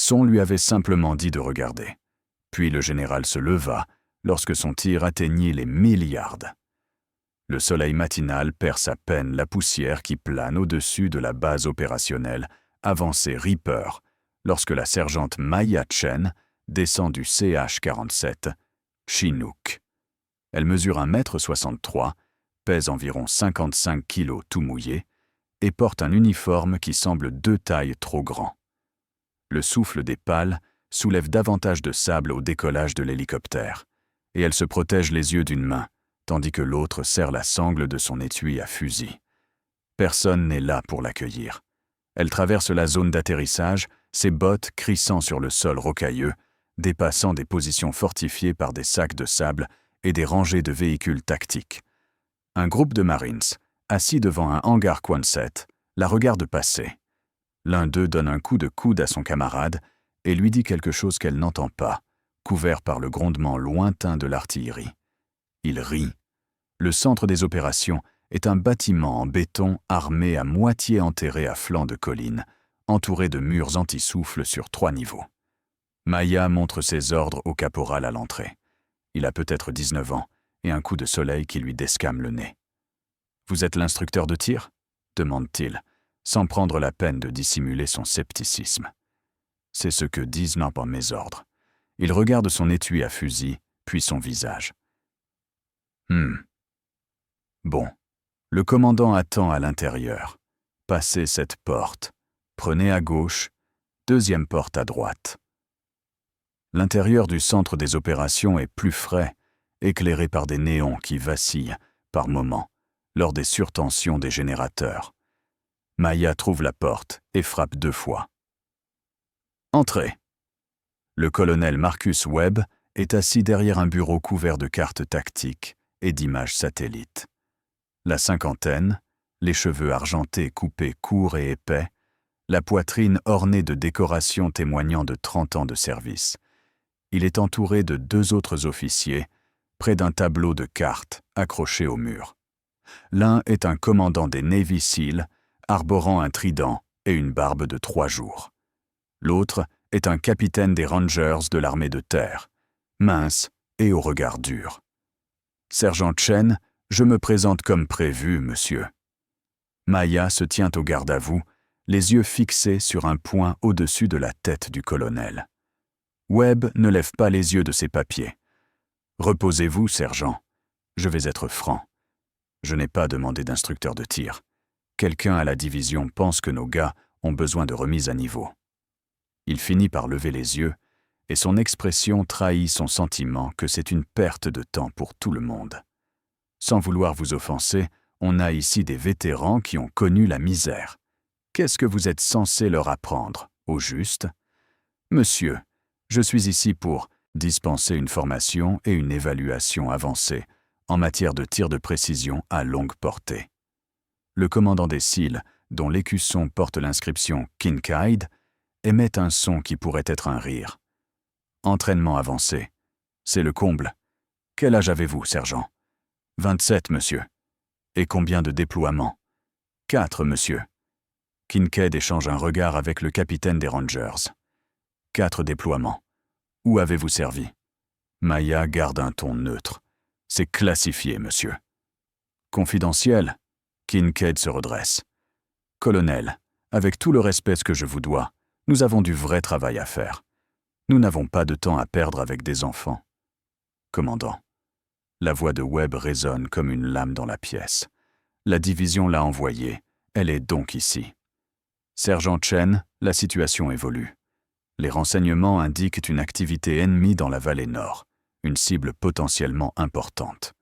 son lui avait simplement dit de regarder. Puis le général se leva lorsque son tir atteignit les 1000 yards. Le soleil matinal perce à peine la poussière qui plane au-dessus de la base opérationnelle avancée Reaper lorsque la sergente Maya Chen descend du CH-47 Chinook. Elle mesure 1,63 m, pèse environ 55 kg tout mouillé et porte un uniforme qui semble 2 tailles trop grand. Le souffle des pales soulève davantage de sable au décollage de l'hélicoptère, et elle se protège les yeux d'une main, tandis que l'autre serre la sangle de son étui à fusil. Personne n'est là pour l'accueillir. Elle traverse la zone d'atterrissage, ses bottes crissant sur le sol rocailleux, dépassant des positions fortifiées par des sacs de sable et des rangées de véhicules tactiques. Un groupe de Marines, assis devant un hangar Quonset, la regarde passer. L'un d'eux donne un coup de coude à son camarade et lui dit quelque chose qu'elle n'entend pas, couvert par le grondement lointain de l'artillerie. Il rit. Le centre des opérations est un bâtiment en béton armé à moitié enterré à flanc de colline, entouré de murs anti-souffle sur 3 niveaux. Maya montre ses ordres au caporal à l'entrée. Il a peut-être 19 ans et un coup de soleil qui lui descame le nez. « Vous êtes l'instructeur de tir ?» demande-t-il, sans prendre la peine de dissimuler son scepticisme. C'est ce que disent mes ordres. Il regarde son étui à fusil, puis son visage. Bon. Le commandant attend à l'intérieur. Passez cette porte. Prenez à gauche, 2e porte à droite. L'intérieur du centre des opérations est plus frais, éclairé par des néons qui vacillent, par moments, lors des surtensions des générateurs. Maya trouve la porte et frappe 2 fois. Entrez. Le colonel Marcus Webb est assis derrière un bureau couvert de cartes tactiques et d'images satellites. La cinquantaine, les cheveux argentés coupés courts et épais, la poitrine ornée de décorations témoignant de 30 ans de service. Il est entouré de 2 autres officiers, près d'un tableau de cartes accroché au mur. L'un est un commandant des Navy SEAL, arborant un trident et une barbe de 3 jours. L'autre est un capitaine des Rangers de l'armée de terre, mince et au regard dur. « Sergent Chen, je me présente comme prévu, monsieur. » Maya se tient au garde à vous, les yeux fixés sur un point au-dessus de la tête du colonel. Webb ne lève pas les yeux de ses papiers. « Reposez-vous, sergent. Je vais être franc. Je n'ai pas demandé d'instructeur de tir. Quelqu'un à la division pense que nos gars ont besoin de remise à niveau. » Il finit par lever les yeux, et son expression trahit son sentiment que c'est une perte de temps pour tout le monde. Sans vouloir vous offenser, on a ici des vétérans qui ont connu la misère. Qu'est-ce que vous êtes censé leur apprendre, au juste ? Monsieur, je suis ici pour dispenser une formation et une évaluation avancée en matière de tir de précision à longue portée. Le commandant des SEAL, dont l'écusson porte l'inscription « Kincaid », émet un son qui pourrait être un rire. Entraînement avancé. C'est le comble. Quel âge avez-vous, sergent ? 27, monsieur. Et combien de déploiements ? 4, monsieur. Kincaid échange un regard avec le capitaine des Rangers. 4 déploiements. Où avez-vous servi ? Maya garde un ton neutre. C'est classifié, monsieur. Confidentiel ? Kincaid se redresse. Colonel, avec tout le respect que je vous dois, nous avons du vrai travail à faire. Nous n'avons pas de temps à perdre avec des enfants. Commandant. La voix de Webb résonne comme une lame dans la pièce. La division l'a envoyée. Elle est donc ici. Sergent Chen, la situation évolue. Les renseignements indiquent une activité ennemie dans la vallée nord, une cible potentiellement importante.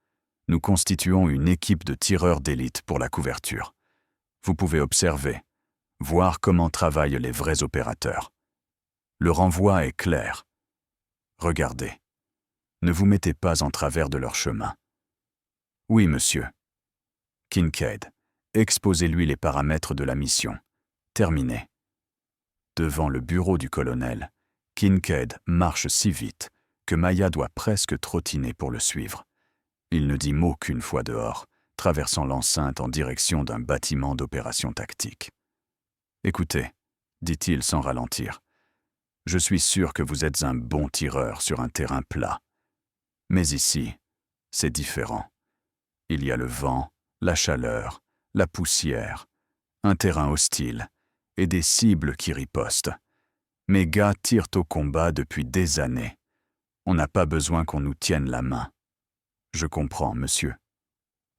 Nous constituons une équipe de tireurs d'élite pour la couverture. Vous pouvez observer, voir comment travaillent les vrais opérateurs. Le renvoi est clair. Regardez. Ne vous mettez pas en travers de leur chemin. Oui, monsieur. Kincaid, exposez-lui les paramètres de la mission. Terminé. Devant le bureau du colonel, Kincaid marche si vite que Maya doit presque trottiner pour le suivre. Il ne dit mot qu'une fois dehors, traversant l'enceinte en direction d'un bâtiment d'opération tactique. « Écoutez, dit-il sans ralentir, Je suis sûr que vous êtes un bon tireur sur un terrain plat. Mais ici, c'est différent. Il y a le vent, la chaleur, la poussière, un terrain hostile et des cibles qui ripostent. Mes gars tirent au combat depuis des années. On n'a pas besoin qu'on nous tienne la main. Je comprends, monsieur.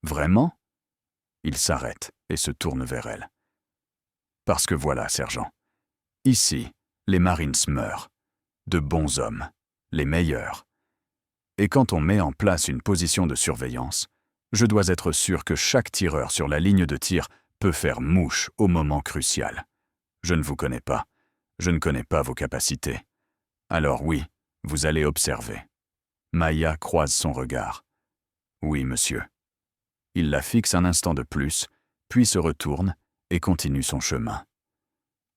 Vraiment? Il s'arrête et se tourne vers elle. Parce que voilà, sergent. Ici, les Marines meurent. De bons hommes. Les meilleurs. Et quand on met en place une position de surveillance, je dois être sûr que chaque tireur sur la ligne de tir peut faire mouche au moment crucial. Je ne vous connais pas. Je ne connais pas vos capacités. Alors oui, vous allez observer. Maya croise son regard. Oui, monsieur. Il la fixe un instant de plus, puis se retourne et continue son chemin.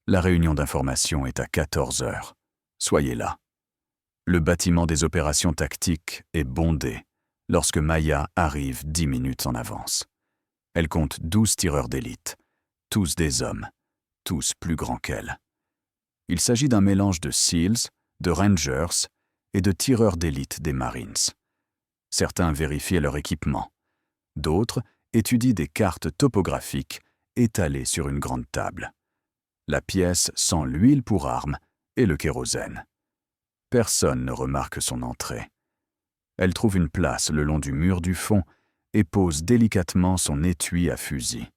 La réunion d'information est à 14 heures. Soyez là. Le bâtiment des opérations tactiques est bondé lorsque Maya arrive 10 minutes en avance. Elle compte 12 tireurs d'élite, tous des hommes, tous plus grands qu'elle. Il s'agit d'un mélange de SEALs, de Rangers et de tireurs d'élite des Marines. Certains vérifient leur équipement. D'autres étudient des cartes topographiques étalées sur une grande table. La pièce sent l'huile pour armes et le kérosène. Personne ne remarque son entrée. Elle trouve une place le long du mur du fond et pose délicatement son étui à fusil.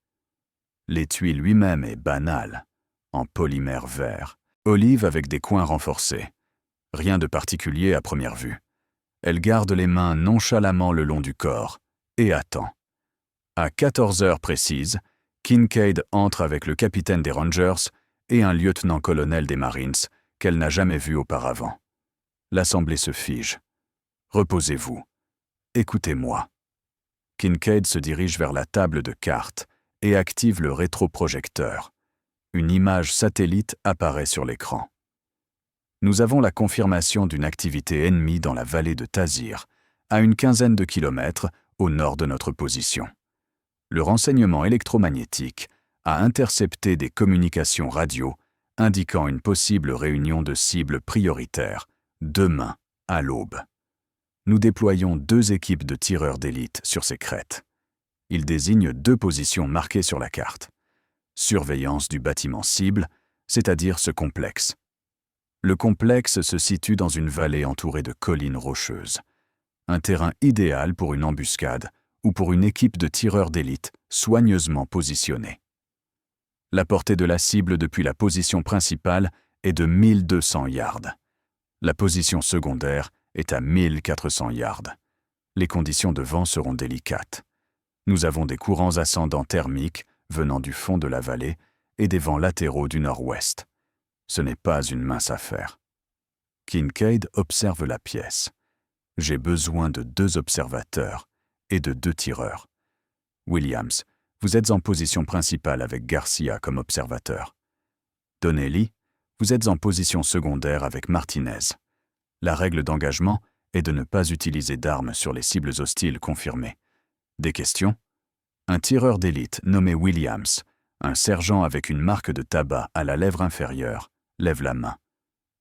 L'étui lui-même est banal, en polymère vert, olive avec des coins renforcés. Rien de particulier à première vue. Elle garde les mains nonchalamment le long du corps et attend. À 14 heures précises, Kincaid entre avec le capitaine des Rangers et un lieutenant-colonel des Marines qu'elle n'a jamais vu auparavant. L'assemblée se fige. Reposez-vous. Écoutez-moi. Kincaid se dirige vers la table de cartes et active le rétroprojecteur. Une image satellite apparaît sur l'écran. Nous avons la confirmation d'une activité ennemie dans la vallée de Tazir, à une quinzaine de kilomètres au nord de notre position. Le renseignement électromagnétique a intercepté des communications radio indiquant une possible réunion de cibles prioritaires demain à l'aube. Nous déployons 2 équipes de tireurs d'élite sur ces crêtes. Ils désignent 2 positions marquées sur la carte. Surveillance du bâtiment cible, c'est-à-dire ce complexe. Le complexe se situe dans une vallée entourée de collines rocheuses. Un terrain idéal pour une embuscade ou pour une équipe de tireurs d'élite soigneusement positionnée. La portée de la cible depuis la position principale est de 1200 yards. La position secondaire est à 1400 yards. Les conditions de vent seront délicates. Nous avons des courants ascendants thermiques venant du fond de la vallée et des vents latéraux du nord-ouest. Ce n'est pas une mince affaire. Kincaid observe la pièce. J'ai besoin de 2 observateurs et de 2 tireurs. Williams, vous êtes en position principale avec Garcia comme observateur. Donnelly, vous êtes en position secondaire avec Martinez. La règle d'engagement est de ne pas utiliser d'armes sur les cibles hostiles confirmées. Des questions? Un tireur d'élite nommé Williams, un sergent avec une marque de tabac à la lèvre inférieure, lève la main.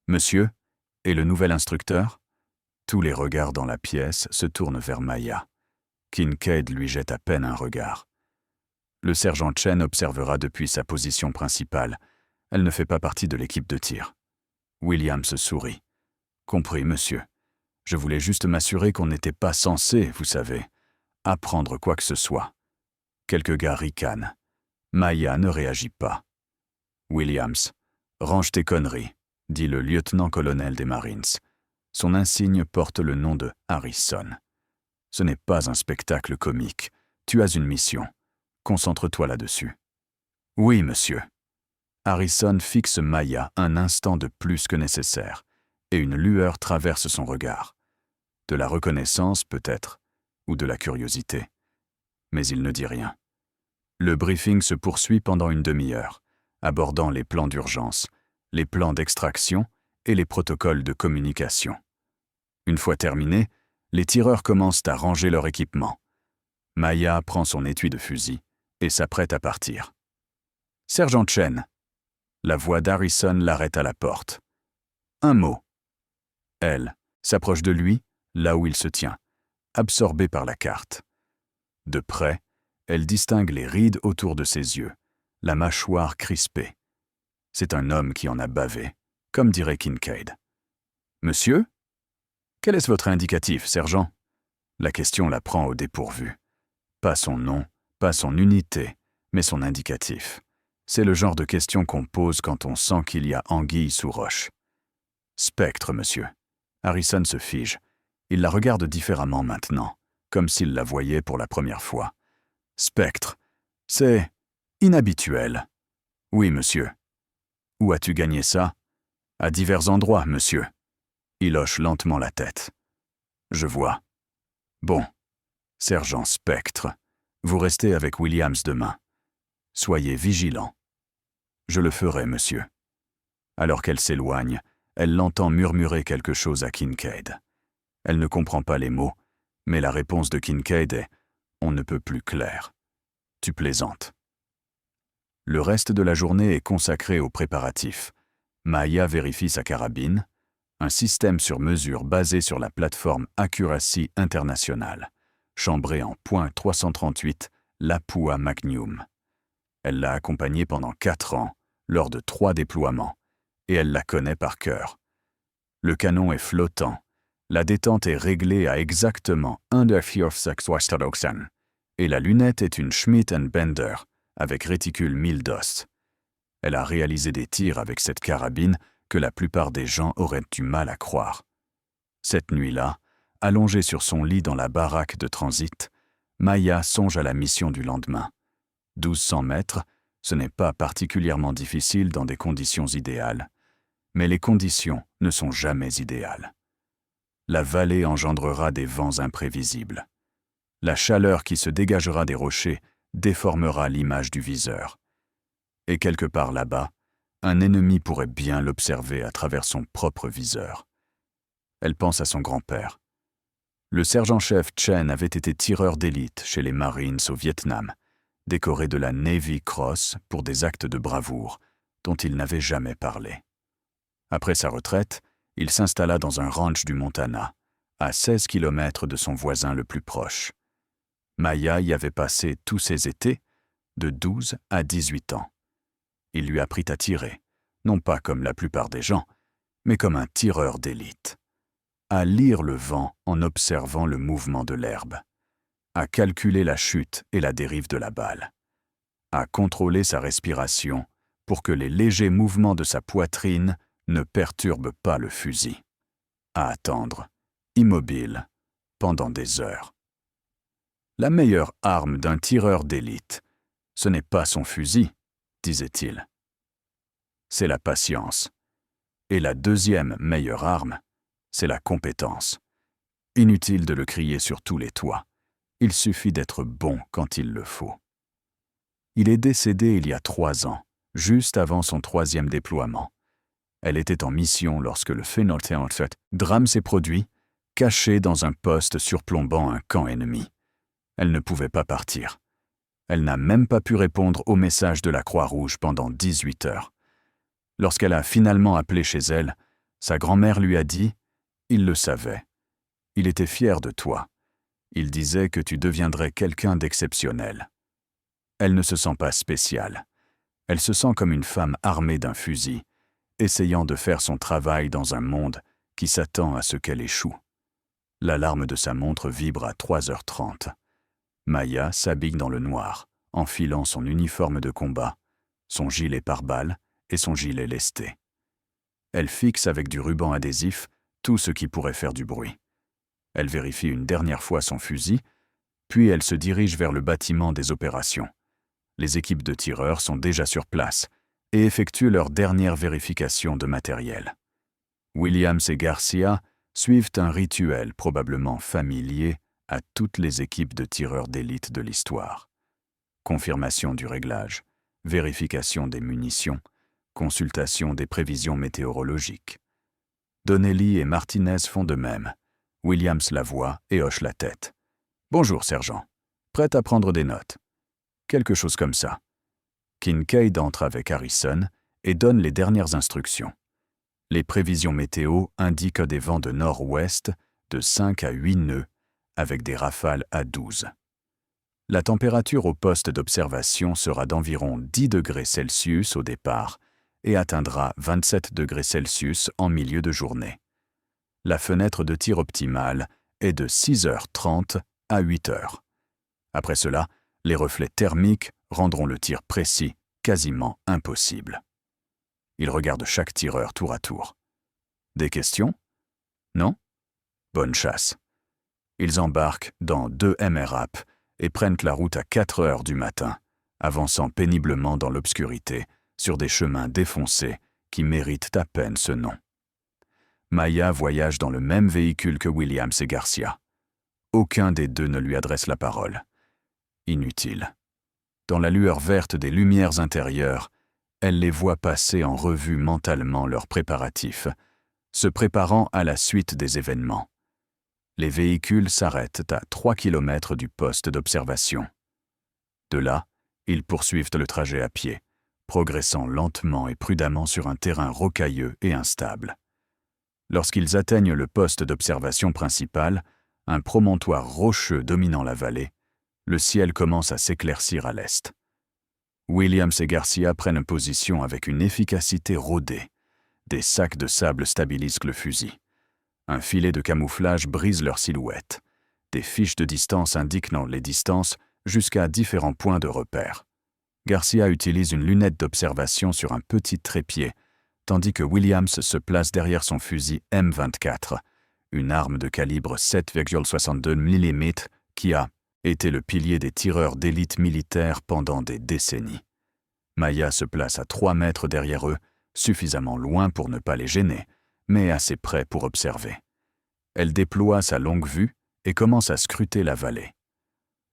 Monsieur, et le nouvel instructeur? Tous les regards dans la pièce se tournent vers Maya. Kincaid lui jette à peine un regard. Le sergent Chen observera depuis sa position principale. Elle ne fait pas partie de l'équipe de tir. Williams sourit. Compris, monsieur. Je voulais juste m'assurer qu'on n'était pas censé, vous savez, apprendre quoi que ce soit. Quelques gars ricanent. Maya ne réagit pas. Williams, range tes conneries, dit le lieutenant-colonel des Marines. Son insigne porte le nom de Harrison. Ce n'est pas un spectacle comique. Tu as une mission. Concentre-toi là-dessus. Oui, monsieur. Harrison fixe Maya un instant de plus que nécessaire, et une lueur traverse son regard. De la reconnaissance, peut-être, ou de la curiosité. Mais il ne dit rien. Le briefing se poursuit pendant une demi-heure, abordant les plans d'urgence, les plans d'extraction et les protocoles de communication. Une fois terminé, les tireurs commencent à ranger leur équipement. Maya prend son étui de fusil et s'apprête à partir. « Sergent Chen !» La voix d'Harrison l'arrête à la porte. « Un mot. Elle s'approche de lui, là où il se tient, absorbée par la carte. De près, elle distingue les rides autour de ses yeux, la mâchoire crispée. C'est un homme qui en a bavé, comme dirait Kincaid. « Monsieur ? Quel est votre indicatif, sergent ?» La question la prend au dépourvu. Pas son nom, pas son unité, mais son indicatif. C'est le genre de question qu'on pose quand on sent qu'il y a anguille sous roche. « Spectre, monsieur. » Harrison se fige. Il la regarde différemment maintenant, comme s'il la voyait pour la première fois. « Spectre. C'est inhabituel. »« Oui, monsieur. »« Où as-tu gagné ça ?»« À divers endroits, monsieur. » Il hoche lentement la tête. « Je vois. »« Bon. Sergent Spectre, vous restez avec Williams demain. Soyez vigilant. »« Je le ferai, monsieur. » Alors qu'elle s'éloigne, elle l'entend murmurer quelque chose à Kincaid. Elle ne comprend pas les mots, mais la réponse de Kincaid est « On ne peut plus clair. Tu plaisantes. » Le reste de la journée est consacré aux préparatifs. Maya vérifie sa carabine, un système sur mesure basé sur la plateforme Accuracy International, chambré en .338 Lapua Magnum. Elle l'a accompagnée pendant 4 ans, lors de 3 déploiements, et elle la connaît par cœur. Le canon est flottant, la détente est réglée à exactement 1,46 et la lunette est une Schmidt & Bender avec réticule 1000 DOS. Elle a réalisé des tirs avec cette carabine que la plupart des gens auraient du mal à croire. Cette nuit-là, allongée sur son lit dans la baraque de transit, Maya songe à la mission du lendemain. 1200 mètres, ce n'est pas particulièrement difficile dans des conditions idéales, mais les conditions ne sont jamais idéales. La vallée engendrera des vents imprévisibles. La chaleur qui se dégagera des rochers déformera l'image du viseur. Et quelque part là-bas, un ennemi pourrait bien l'observer à travers son propre viseur. Elle pense à son grand-père. Le sergent-chef Chen avait été tireur d'élite chez les Marines au Vietnam, décoré de la Navy Cross pour des actes de bravoure dont il n'avait jamais parlé. Après sa retraite, il s'installa dans un ranch du Montana, à 16 km de son voisin le plus proche. Maya y avait passé tous ses étés, de 12 à 18 ans. Il lui apprit à tirer, non pas comme la plupart des gens, mais comme un tireur d'élite. À lire le vent en observant le mouvement de l'herbe. À calculer la chute et la dérive de la balle. À contrôler sa respiration pour que les légers mouvements de sa poitrine ne perturbent pas le fusil. À attendre, immobile, pendant des heures. La meilleure arme d'un tireur d'élite, ce n'est pas son fusil, disait-il. C'est la patience. Et la deuxième meilleure arme, c'est la compétence. Inutile de le crier sur tous les toits. Il suffit d'être bon quand il le faut. Il est décédé il y a 3 ans, juste avant son 3e déploiement. Elle était en mission lorsque le Phénotype drame s'est produit, cachée dans un poste surplombant un camp ennemi. Elle ne pouvait pas partir. Elle n'a même pas pu répondre au message de la Croix-Rouge pendant 18 heures. Lorsqu'elle a finalement appelé chez elle, sa grand-mère lui a dit « Il le savait. Il était fier de toi. Il disait que tu deviendrais quelqu'un d'exceptionnel. » Elle ne se sent pas spéciale. Elle se sent comme une femme armée d'un fusil, essayant de faire son travail dans un monde qui s'attend à ce qu'elle échoue. L'alarme de sa montre vibre à 3h30. Maya s'habille dans le noir, enfilant son uniforme de combat, son gilet pare-balles et son gilet lesté. Elle fixe avec du ruban adhésif tout ce qui pourrait faire du bruit. Elle vérifie une dernière fois son fusil, puis elle se dirige vers le bâtiment des opérations. Les équipes de tireurs sont déjà sur place et effectuent leur dernière vérification de matériel. Williams et Garcia suivent un rituel probablement familier à toutes les équipes de tireurs d'élite de l'histoire. Confirmation du réglage, vérification des munitions, consultation des prévisions météorologiques. Donnelly et Martinez font de même. Williams la voit et hoche la tête. « Bonjour, sergent. Prête à prendre des notes. » Quelque chose comme ça. Kincaid entre avec Harrison et donne les dernières instructions. Les prévisions météo indiquent des vents de nord-ouest de 5 à 8 nœuds, avec des rafales à 12. La température au poste d'observation sera d'environ 10 degrés Celsius au départ et atteindra 27 degrés Celsius en milieu de journée. La fenêtre de tir optimale est de 6h30 à 8h. Après cela, les reflets thermiques rendront le tir précis quasiment impossible. Il regarde chaque tireur tour à tour. Des questions? Non? Bonne chasse. Ils embarquent dans 2 MRAP et prennent la route à 4 heures du matin, avançant péniblement dans l'obscurité sur des chemins défoncés qui méritent à peine ce nom. Maya voyage dans le même véhicule que Williams et Garcia. Aucun des deux ne lui adresse la parole. Inutile. Dans la lueur verte des lumières intérieures, elle les voit passer en revue mentalement leurs préparatifs, se préparant à la suite des événements. Les véhicules s'arrêtent à 3 km du poste d'observation. De là, ils poursuivent le trajet à pied, progressant lentement et prudemment sur un terrain rocailleux et instable. Lorsqu'ils atteignent le poste d'observation principal, un promontoire rocheux dominant la vallée, le ciel commence à s'éclaircir à l'est. Williams et Garcia prennent position avec une efficacité rodée. Des sacs de sable stabilisent le fusil. Un filet de camouflage brise leur silhouette. Des fiches de distance indiquent les distances jusqu'à différents points de repère. Garcia utilise une lunette d'observation sur un petit trépied, tandis que Williams se place derrière son fusil M24, une arme de calibre 7,62 mm qui a été le pilier des tireurs d'élite militaire pendant des décennies. Maya se place à 3 mètres derrière eux, suffisamment loin pour ne pas les gêner, mais assez près pour observer. Elle déploie sa longue vue et commence à scruter la vallée.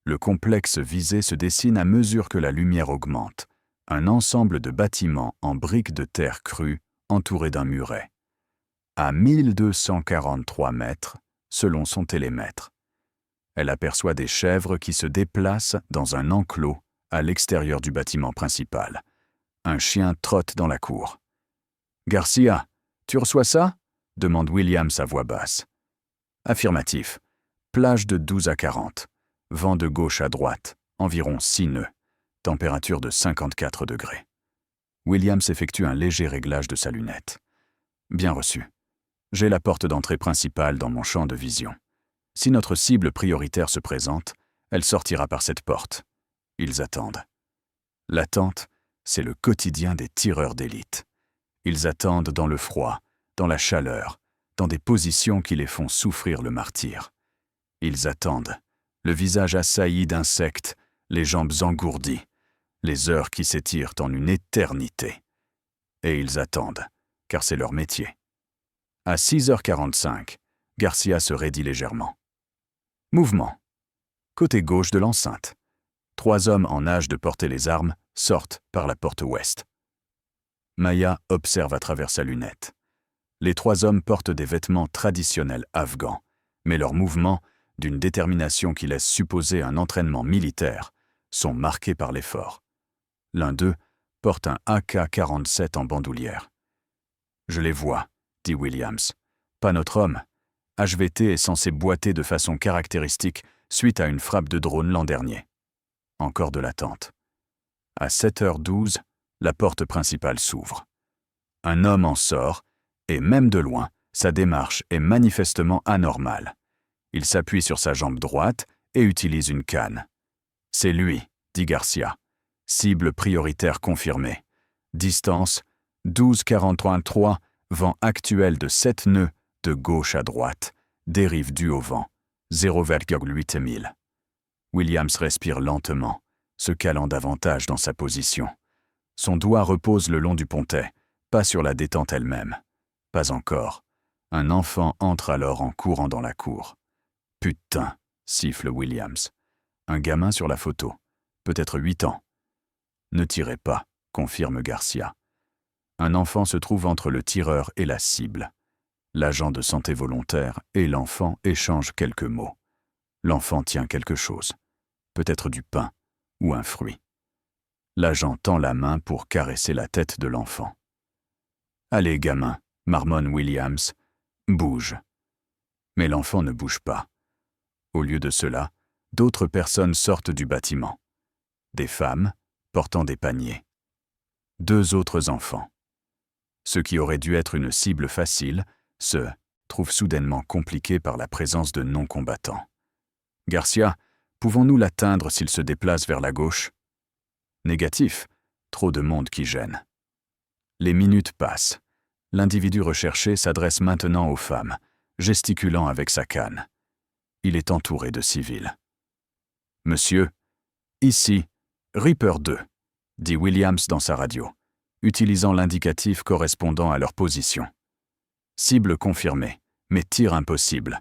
Le complexe visé se dessine à mesure que la lumière augmente, un ensemble de bâtiments en briques de terre crue entourés d'un muret. À 1243 mètres, selon son télémètre. Elle aperçoit des chèvres qui se déplacent dans un enclos à l'extérieur du bâtiment principal. Un chien trotte dans la cour. « Garcia, tu reçois ça ?» demande Williams à voix basse. Affirmatif. Plage de 12 à 40. Vent de gauche à droite, environ 6 nœuds. Température de 54 degrés. Williams effectue un léger réglage de sa lunette. Bien reçu. J'ai la porte d'entrée principale dans mon champ de vision. Si notre cible prioritaire se présente, elle sortira par cette porte. Ils attendent. L'attente, c'est le quotidien des tireurs d'élite. Ils attendent dans le froid, dans la chaleur, dans des positions qui les font souffrir le martyre. Ils attendent, le visage assailli d'insectes, les jambes engourdies, les heures qui s'étirent en une éternité. Et ils attendent, car c'est leur métier. À 6h45, Garcia se raidit légèrement. Mouvement. Côté gauche de l'enceinte. 3 hommes en âge de porter les armes sortent par la porte ouest. Maya observe à travers sa lunette. Les 3 hommes portent des vêtements traditionnels afghans, mais leurs mouvements, d'une détermination qui laisse supposer un entraînement militaire, sont marqués par l'effort. L'un d'eux porte un AK-47 en bandoulière. « Je les vois », dit Williams. « Pas notre homme. HVT est censé boiter de façon caractéristique suite à une frappe de drone l'an dernier. » Encore de l'attente. À 7h12, la porte principale s'ouvre. Un homme en sort, et même de loin, sa démarche est manifestement anormale. Il s'appuie sur sa jambe droite et utilise une canne. « C'est lui », dit Garcia. « Cible prioritaire confirmée. Distance 12,43, vent actuel de 7 nœuds de gauche à droite, dérive due au vent, 0,8 milles. » Williams respire lentement, se calant davantage dans sa position. Son doigt repose le long du pontet, pas sur la détente elle-même. Pas encore. Un enfant entre alors en courant dans la cour. « Putain !» siffle Williams. Un gamin sur la photo. Peut-être 8 ans. « Ne tirez pas », confirme Garcia. Un enfant se trouve entre le tireur et la cible. L'agent de santé volontaire et l'enfant échangent quelques mots. L'enfant tient quelque chose. Peut-être du pain ou un fruit. L'agent tend la main pour caresser la tête de l'enfant. « Allez, gamin, marmonne Williams. Bouge. Mais l'enfant ne bouge pas. Au lieu de cela, d'autres personnes sortent du bâtiment. Des femmes, portant des paniers. 2 autres enfants. Ce qui aurait dû être une cible facile, se trouve soudainement compliqué par la présence de non-combattants. Garcia, pouvons-nous l'atteindre s'il se déplace vers la gauche? Négatif, trop de monde qui gêne. Les minutes passent. L'individu recherché s'adresse maintenant aux femmes, gesticulant avec sa canne. Il est entouré de civils. « Monsieur, ici, Reaper 2, » dit Williams dans sa radio, utilisant l'indicatif correspondant à leur position. Cible confirmée, mais tir impossible.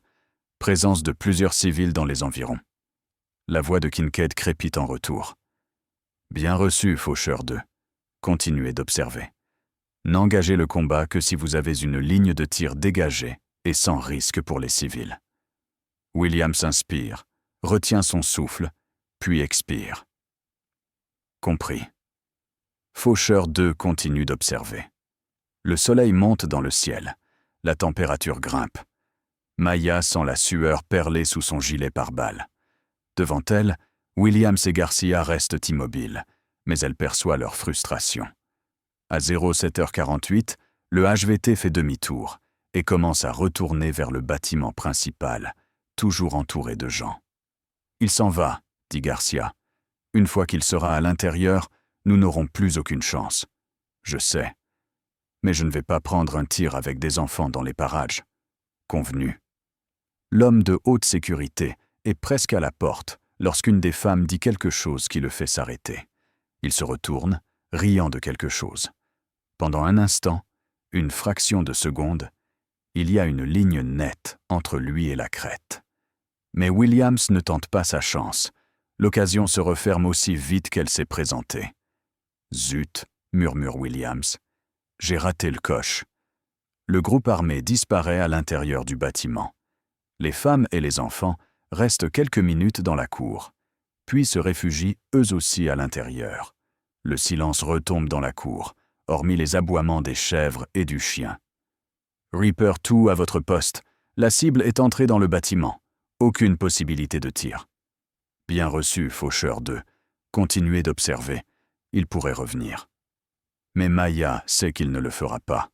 Présence de plusieurs civils dans les environs. La voix de Kincaid crépite en retour. Bien reçu, Faucheur 2. Continuez d'observer. N'engagez le combat que si vous avez une ligne de tir dégagée et sans risque pour les civils. Williams inspire, retient son souffle, puis expire. Compris. Faucheur 2 continue d'observer. Le soleil monte dans le ciel. La température grimpe. Maya sent la sueur perler sous son gilet pare-balles. Devant elle, Williams et Garcia restent immobiles, mais elle perçoit leur frustration. À 07h48, le HVT fait demi-tour et commence à retourner vers le bâtiment principal, toujours entouré de gens. « Il s'en va, » dit Garcia. « Une fois qu'il sera à l'intérieur, nous n'aurons plus aucune chance. Je sais. Mais je ne vais pas prendre un tir avec des enfants dans les parages. Convenu. » L'homme de haute sécurité est presque à la porte lorsqu'une des femmes dit quelque chose qui le fait s'arrêter. Il se retourne, riant de quelque chose. Pendant un instant, une fraction de seconde, il y a une ligne nette entre lui et la crête. Mais Williams ne tente pas sa chance. L'occasion se referme aussi vite qu'elle s'est présentée. « Zut !» murmure Williams. « J'ai raté le coche. » Le groupe armé disparaît à l'intérieur du bâtiment. Les femmes et les enfants restent quelques minutes dans la cour, puis se réfugient eux aussi à l'intérieur. Le silence retombe dans la cour, hormis les aboiements des chèvres et du chien. « Reaper 2 à votre poste. La cible est entrée dans le bâtiment. Aucune possibilité de tir. » « Bien reçu, Faucheur 2. Continuez d'observer. Il pourrait revenir. » Mais Maya sait qu'il ne le fera pas.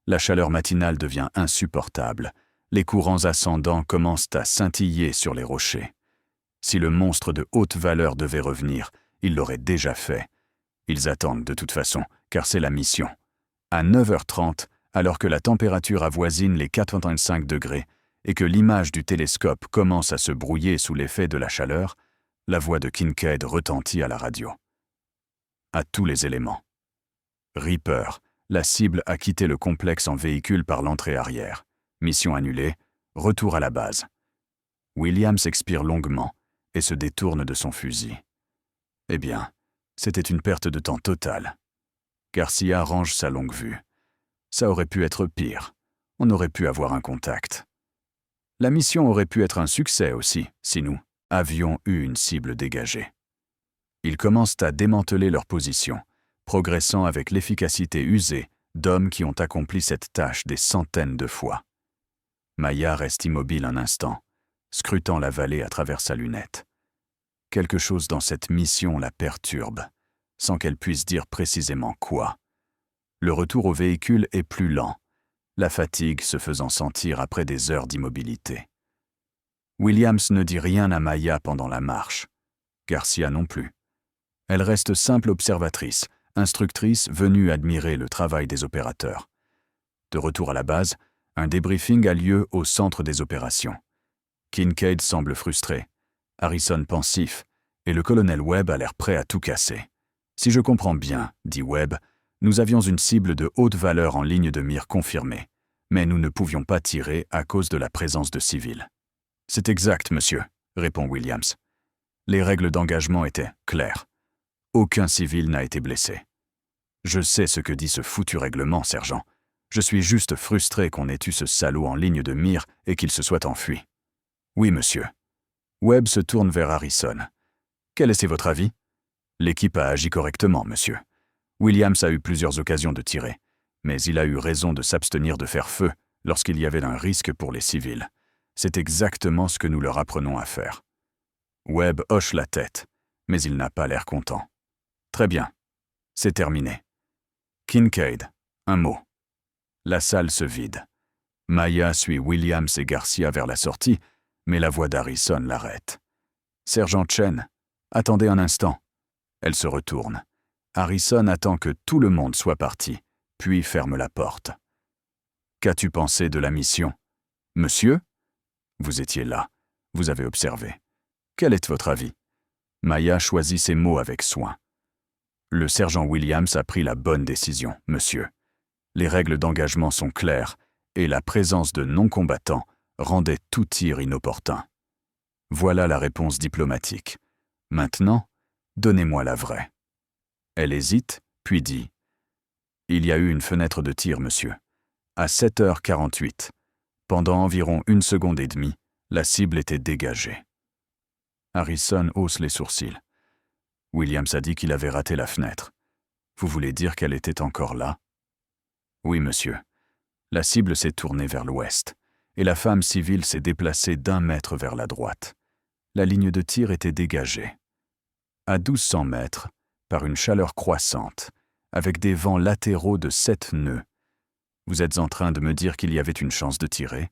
La chaleur matinale devient insupportable. Les courants ascendants commencent à scintiller sur les rochers. Si le monstre de haute valeur devait revenir, il l'aurait déjà fait. Ils attendent de toute façon, car c'est la mission. À 9h30, alors que la température avoisine les 85 degrés et que l'image du télescope commence à se brouiller sous l'effet de la chaleur, la voix de Kincaid retentit à la radio. À tous les éléments. Reaper, la cible a quitté le complexe en véhicule par l'entrée arrière. Mission annulée, retour à la base. Williams expire longuement et se détourne de son fusil. Eh bien, c'était une perte de temps totale. Garcia range sa longue vue. Ça aurait pu être pire. On aurait pu avoir un contact. La mission aurait pu être un succès aussi, si nous avions eu une cible dégagée. Ils commencent à démanteler leur position, progressant avec l'efficacité usée d'hommes qui ont accompli cette tâche des centaines de fois. Maya reste immobile un instant, scrutant la vallée à travers sa lunette. Quelque chose dans cette mission la perturbe, sans qu'elle puisse dire précisément quoi. Le retour au véhicule est plus lent, la fatigue se faisant sentir après des heures d'immobilité. Williams ne dit rien à Maya pendant la marche. Garcia non plus. Elle reste simple observatrice, instructrice venue admirer le travail des opérateurs. De retour à la base, un débriefing a lieu au centre des opérations. Kincaid semble frustré, Harrison pensif, et le colonel Webb a l'air prêt à tout casser. « Si je comprends bien, » dit Webb, « nous avions une cible de haute valeur en ligne de mire confirmée, mais nous ne pouvions pas tirer à cause de la présence de civils. » « C'est exact, monsieur, » répond Williams. Les règles d'engagement étaient claires. Aucun civil n'a été blessé. Je sais ce que dit ce foutu règlement, sergent. Je suis juste frustré qu'on ait eu ce salaud en ligne de mire et qu'il se soit enfui. Oui, monsieur. Webb se tourne vers Harrison. Quel est votre avis? L'équipe a agi correctement, monsieur. Williams a eu plusieurs occasions de tirer, Mais il a eu raison de s'abstenir de faire feu lorsqu'il y avait un risque pour les civils. C'est exactement ce que nous leur apprenons à faire. Webb hoche la tête, mais il n'a pas l'air content. Très bien. C'est terminé. Kincaid, un mot. La salle se vide. Maya suit Williams et Garcia vers la sortie, mais la voix d'Harrison l'arrête. Sergent Chen, attendez un instant. Elle se retourne. Harrison attend que tout le monde soit parti, puis ferme la porte. Qu'as-tu pensé de la mission? Monsieur? Vous étiez là. Vous avez observé. Quel est votre avis? Maya choisit ses mots avec soin. Le sergent Williams a pris la bonne décision, monsieur. Les règles d'engagement sont claires et la présence de non-combattants rendait tout tir inopportun. Voilà la réponse diplomatique. Maintenant, donnez-moi la vraie. Elle hésite, puis dit « Il y a eu une fenêtre de tir, monsieur. À 7h48. Pendant environ 1 seconde et demie, la cible était dégagée. » Harrison hausse les sourcils. Williams a dit qu'il avait raté la fenêtre. Vous voulez dire qu'elle était encore là? Oui, monsieur. La cible s'est tournée vers l'ouest, et la femme civile s'est déplacée d'1 mètre vers la droite. La ligne de tir était dégagée. À 1200 mètres, par une chaleur croissante, avec des vents latéraux de 7 nœuds. Vous êtes en train de me dire qu'il y avait une chance de tirer?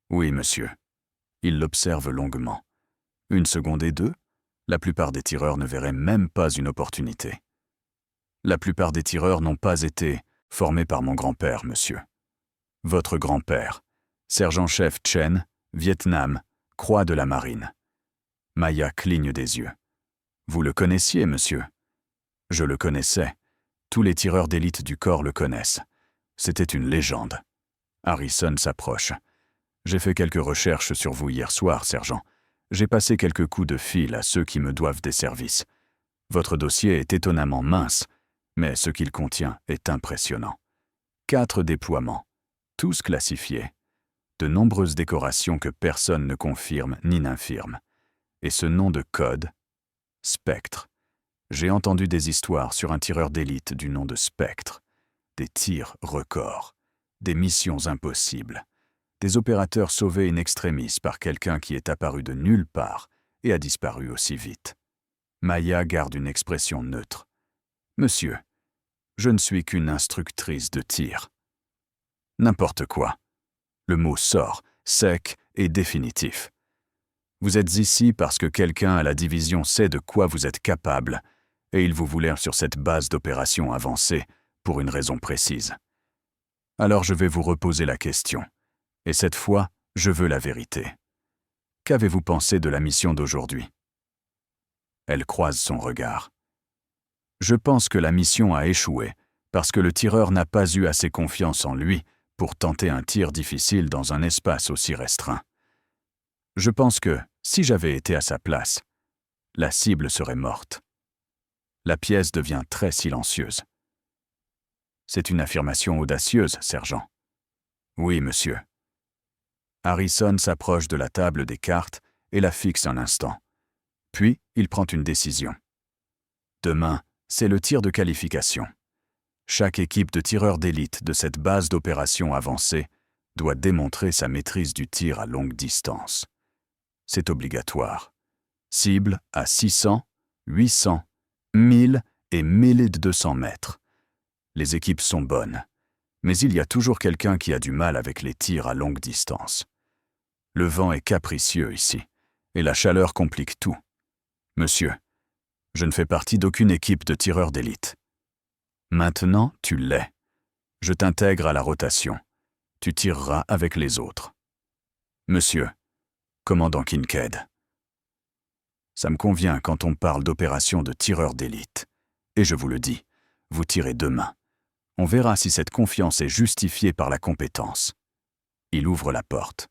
Oui, monsieur. Il l'observe longuement. 1 seconde et 2, la plupart des tireurs ne verraient même pas une opportunité. La plupart des tireurs n'ont pas été formés par mon grand-père, monsieur. Votre grand-père, sergent-chef Chen, Vietnam, Croix de la Marine. Maya cligne des yeux. Vous le connaissiez, monsieur? Je le connaissais. Tous les tireurs d'élite du corps le connaissent. C'était une légende. Harrison s'approche. J'ai fait quelques recherches sur vous hier soir, sergent. J'ai passé quelques coups de fil à ceux qui me doivent des services. Votre dossier est étonnamment mince, mais ce qu'il contient est impressionnant. 4 déploiements, tous classifiés. De nombreuses décorations que personne ne confirme ni n'infirme. Et ce nom de code, Spectre. J'ai entendu des histoires sur un tireur d'élite du nom de Spectre. Des tirs records, des missions impossibles. Des opérateurs sauvés in extremis par quelqu'un qui est apparu de nulle part et a disparu aussi vite. Maya garde une expression neutre. « Monsieur, je ne suis qu'une instructrice de tir. » N'importe quoi. Le mot sort, sec et définitif. Vous êtes ici parce que quelqu'un à la division sait de quoi vous êtes capable et il vous voulait sur cette base d'opération avancée pour une raison précise. Alors je vais vous reposer la question. Et cette fois, je veux la vérité. Qu'avez-vous pensé de la mission d'aujourd'hui? Elle croise son regard. Je pense que la mission a échoué parce que le tireur n'a pas eu assez confiance en lui pour tenter un tir difficile dans un espace aussi restreint. Je pense que, si j'avais été à sa place, la cible serait morte. La pièce devient très silencieuse. C'est une affirmation audacieuse, sergent. Oui, monsieur. Harrison s'approche de la table des cartes et la fixe un instant. Puis, il prend une décision. Demain, c'est le tir de qualification. Chaque équipe de tireurs d'élite de cette base d'opération avancée doit démontrer sa maîtrise du tir à longue distance. C'est obligatoire. Cible à 600, 800, 1000 et 1200 mètres. Les équipes sont bonnes, mais il y a toujours quelqu'un qui a du mal avec les tirs à longue distance. Le vent est capricieux ici, et la chaleur complique tout. Monsieur, je ne fais partie d'aucune équipe de tireurs d'élite. Maintenant, tu l'es. Je t'intègre à la rotation. Tu tireras avec les autres. Monsieur, commandant Kincaid. Ça me convient quand on parle d'opération de tireurs d'élite. Et je vous le dis, vous tirez demain. On verra si cette confiance est justifiée par la compétence. Il ouvre la porte.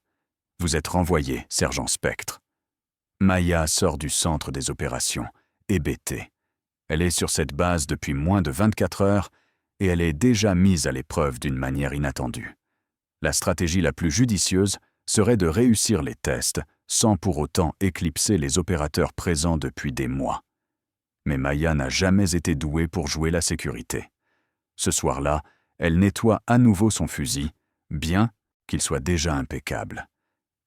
Vous êtes renvoyé, sergent Spectre. Maya sort du centre des opérations, hébétée. Elle est sur cette base depuis moins de 24 heures et elle est déjà mise à l'épreuve d'une manière inattendue. La stratégie la plus judicieuse serait de réussir les tests sans pour autant éclipser les opérateurs présents depuis des mois. Mais Maya n'a jamais été douée pour jouer la sécurité. Ce soir-là, Elle nettoie à nouveau son fusil, bien qu'il soit déjà impeccable.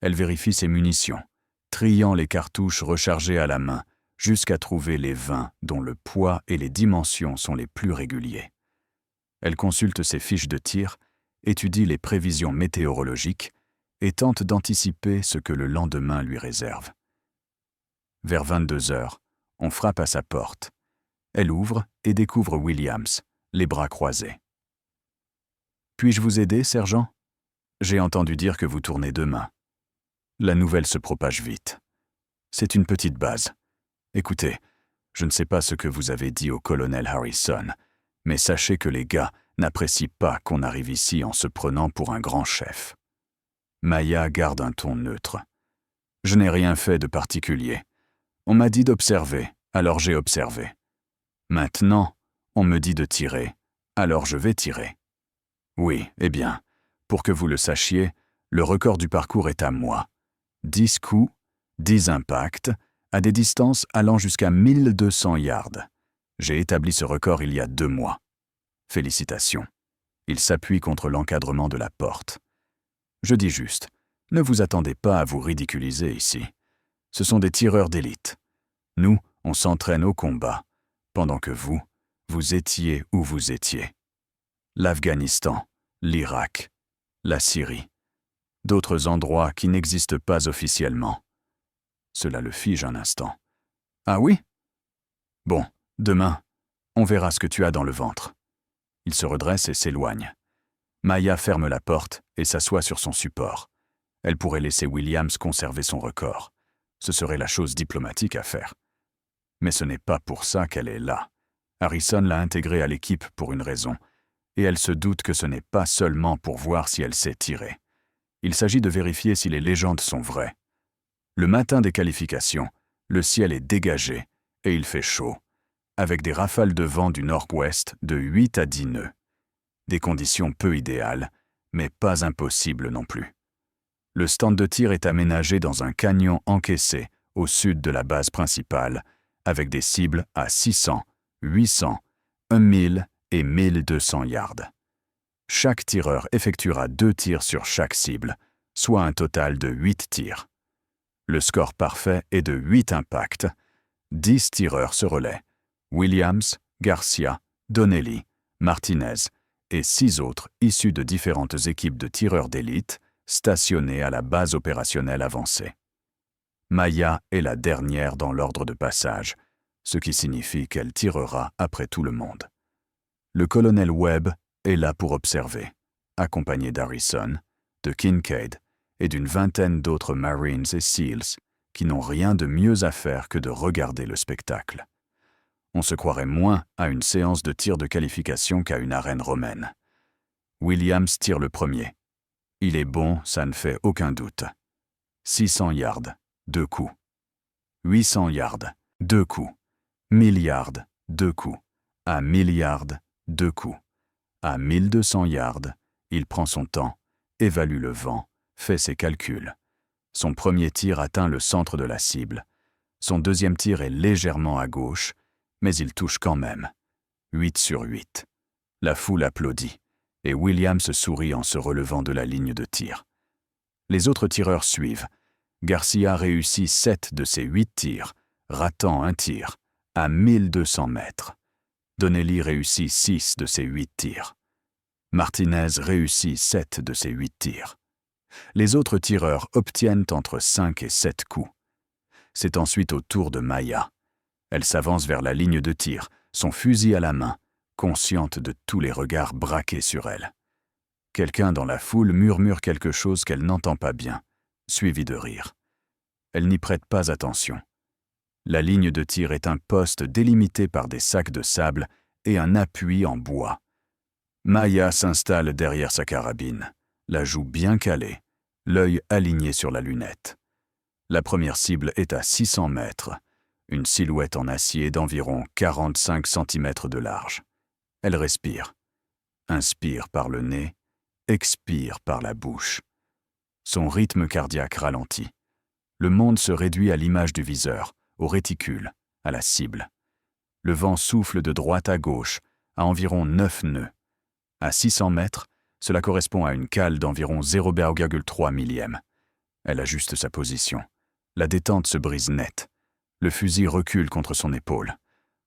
Elle vérifie ses munitions, triant les cartouches rechargées à la main jusqu'à trouver les 20 dont le poids et les dimensions sont les plus réguliers. Elle consulte ses fiches de tir, étudie les prévisions météorologiques et tente d'anticiper ce que le lendemain lui réserve. Vers 22 heures, on frappe à sa porte. Elle ouvre et découvre Williams, les bras croisés. « Puis-je vous aider, sergent ? J'ai entendu dire que vous tournez demain. » La nouvelle se propage vite. C'est une petite base. Écoutez, je ne sais pas ce que vous avez dit au colonel Harrison, mais sachez que les gars n'apprécient pas qu'on arrive ici en se prenant pour un grand chef. Maya garde un ton neutre. Je n'ai rien fait de particulier. On m'a dit d'observer, alors j'ai observé. Maintenant, on me dit de tirer, alors je vais tirer. Oui, eh bien, pour que vous le sachiez, le record du parcours est à moi. 10 coups, 10 impacts, à des distances allant jusqu'à 1200 yards. J'ai établi ce record il y a 2 mois. Félicitations. Il s'appuie contre l'encadrement de la porte. Je dis juste, ne vous attendez pas à vous ridiculiser ici. Ce sont des tireurs d'élite. Nous, on s'entraîne au combat, pendant que vous étiez où vous étiez. L'Afghanistan, l'Irak, la Syrie, d'autres endroits qui n'existent pas officiellement. Cela le fige un instant. Ah oui ? Bon, demain, on verra ce que tu as dans le ventre. Il se redresse et s'éloigne. Maya ferme la porte et s'assoit sur son support. Elle pourrait laisser Williams conserver son record. Ce serait la chose diplomatique à faire. Mais ce n'est pas pour ça qu'elle est là. Harrison l'a intégrée à l'équipe pour une raison, et elle se doute que ce n'est pas seulement pour voir si elle sait tirer. Il s'agit de vérifier si les légendes sont vraies. Le matin des qualifications, le ciel est dégagé et il fait chaud, avec des rafales de vent du nord-ouest de 8 à 10 nœuds. Des conditions peu idéales, mais pas impossibles non plus. Le stand de tir est aménagé dans un canyon encaissé au sud de la base principale, avec des cibles à 600, 800, 1000 et 1200 yards. Chaque tireur effectuera 2 tirs sur chaque cible, soit un total de 8 tirs. Le score parfait est de 8 impacts. 10 tireurs se relaient. Williams, Garcia, Donnelly, Martinez et 6 autres issus de différentes équipes de tireurs d'élite stationnés à la base opérationnelle avancée. Maya est la dernière dans l'ordre de passage, ce qui signifie qu'elle tirera après tout le monde. Le colonel Webb est là pour observer, accompagné d'Harrison, de Kincaid et d'une vingtaine d'autres Marines et SEALs qui n'ont rien de mieux à faire que de regarder le spectacle. On se croirait moins à une séance de tir de qualification qu'à une arène romaine. Williams tire le premier. Il est bon, ça ne fait aucun doute. 600 yards, 2 coups. 800 yards, 2 coups. 1000 yards, 2 coups. À 1000 yards, 2 coups. À 1200 yards, il prend son temps, évalue le vent, fait ses calculs. Son premier tir atteint le centre de la cible. Son deuxième tir est légèrement à gauche, mais il touche quand même. 8 sur 8. La foule applaudit, et Williams sourit en se relevant de la ligne de tir. Les autres tireurs suivent. Garcia réussit 7 de ses 8 tirs, ratant un tir, à 1200 mètres. Donnelly réussit 6 de ses 8 tirs. Martinez réussit 7 de ses 8 tirs. Les autres tireurs obtiennent entre 5 et 7 coups. C'est ensuite au tour de Maya. Elle s'avance vers la ligne de tir, son fusil à la main, consciente de tous les regards braqués sur elle. Quelqu'un dans la foule murmure quelque chose qu'elle n'entend pas bien, suivi de rire. Elle n'y prête pas attention. La ligne de tir est un poste délimité par des sacs de sable et un appui en bois. Maya s'installe derrière sa carabine, la joue bien calée, l'œil aligné sur la lunette. La première cible est à 600 mètres, une silhouette en acier d'environ 45 cm de large. Elle respire. Inspire par le nez, expire par la bouche. Son rythme cardiaque ralentit. Le monde se réduit à l'image du viseur, au réticule, à la cible. Le vent souffle de droite à gauche, à environ 9 nœuds. À 600 mètres, cela correspond à une cale d'environ 0,3 millième. Elle ajuste sa position. La détente se brise net. Le fusil recule contre son épaule.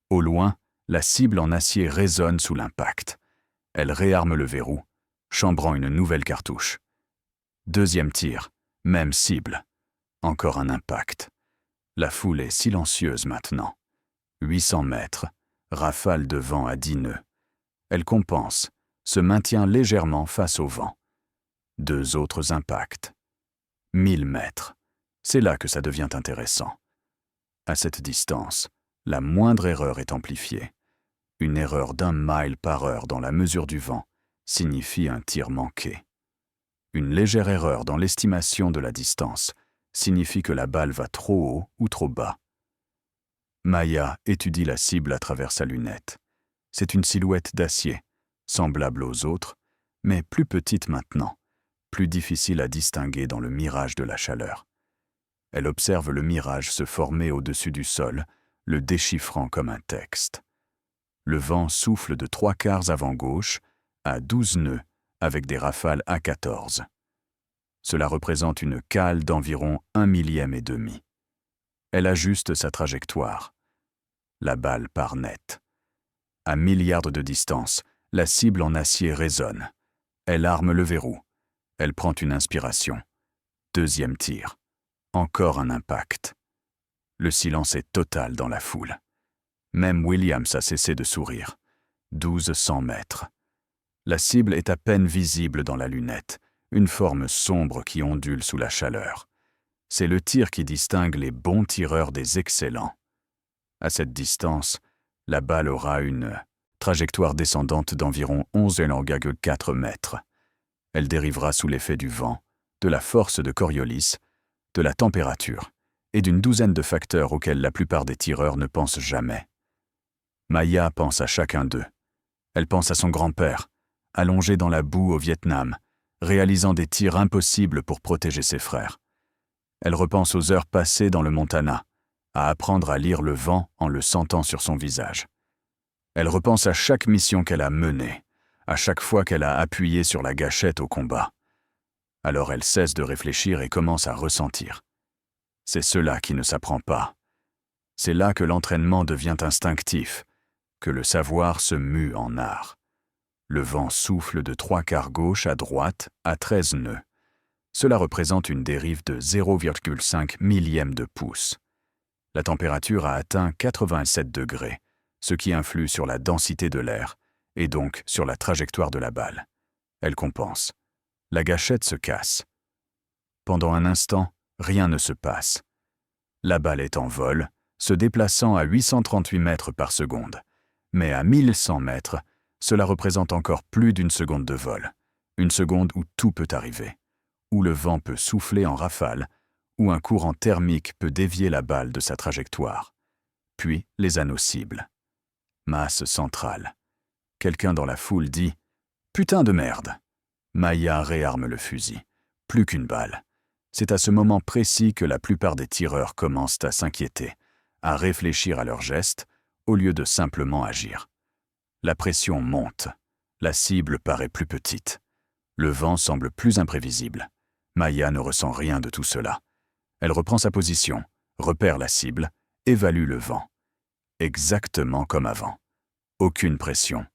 Au loin, la cible en acier résonne sous l'impact. Elle réarme le verrou, chambrant une nouvelle cartouche. Deuxième tir, même cible. Encore un impact. La foule est silencieuse maintenant. 800 mètres, rafale de vent à 10 nœuds. Elle compense, se maintient légèrement face au vent. 2 autres impacts. 1000 mètres. C'est là que ça devient intéressant. À cette distance, la moindre erreur est amplifiée. Une erreur d'1 mile par heure dans la mesure du vent signifie un tir manqué. Une légère erreur dans l'estimation de la distance signifie que la balle va trop haut ou trop bas. Maya étudie la cible à travers sa lunette. C'est une silhouette d'acier, semblable aux autres, mais plus petite maintenant, plus difficile à distinguer dans le mirage de la chaleur. Elle observe le mirage se former au-dessus du sol, le déchiffrant comme un texte. Le vent souffle de 3/4 avant gauche, à 12 nœuds, avec des rafales à 14. Cela représente une cale d'environ 1 millième et demi. Elle ajuste sa trajectoire. La balle part net. À milliards de distance, la cible en acier résonne. Elle arme le verrou. Elle prend une inspiration. Deuxième tir. Encore un impact. Le silence est total dans la foule. Même Williams a cessé de sourire. 1200 mètres. La cible est à peine visible dans la lunette, une forme sombre qui ondule sous la chaleur. C'est le tir qui distingue les bons tireurs des excellents. À cette distance, la balle aura une trajectoire descendante d'environ 11,4 mètres. Elle dérivera sous l'effet du vent, de la force de Coriolis, de la température et d'une douzaine de facteurs auxquels la plupart des tireurs ne pensent jamais. Maya pense à chacun d'eux. Elle pense à son grand-père, allongé dans la boue au Vietnam, réalisant des tirs impossibles pour protéger ses frères. Elle repense aux heures passées dans le Montana, à apprendre à lire le vent en le sentant sur son visage. Elle repense à chaque mission qu'elle a menée, à chaque fois qu'elle a appuyé sur la gâchette au combat. Alors elle cesse de réfléchir et commence à ressentir. C'est cela qui ne s'apprend pas. C'est là que l'entraînement devient instinctif, que le savoir se mue en art. Le vent souffle de 3/4 gauche à droite à 13 nœuds. Cela représente une dérive de 0,5 millième de pouce. La température a atteint 87 degrés, ce qui influe sur la densité de l'air et donc sur la trajectoire de la balle. Elle compense. La gâchette se casse. Pendant un instant, rien ne se passe. La balle est en vol, se déplaçant à 838 mètres par seconde. Mais à 1100 mètres, cela représente encore plus d'une seconde de vol. Une seconde où tout peut arriver. Où le vent peut souffler en rafale, où un courant thermique peut dévier la balle de sa trajectoire. Puis les anneaux cibles. Masse centrale. Quelqu'un dans la foule dit « Putain de merde !» Maya réarme le fusil. Plus qu'une balle. C'est à ce moment précis que la plupart des tireurs commencent à s'inquiéter, à réfléchir à leurs gestes, au lieu de simplement agir. La pression monte. La cible paraît plus petite. Le vent semble plus imprévisible. Maya ne ressent rien de tout cela. Elle reprend sa position, repère la cible, évalue le vent. Exactement comme avant. Aucune pression,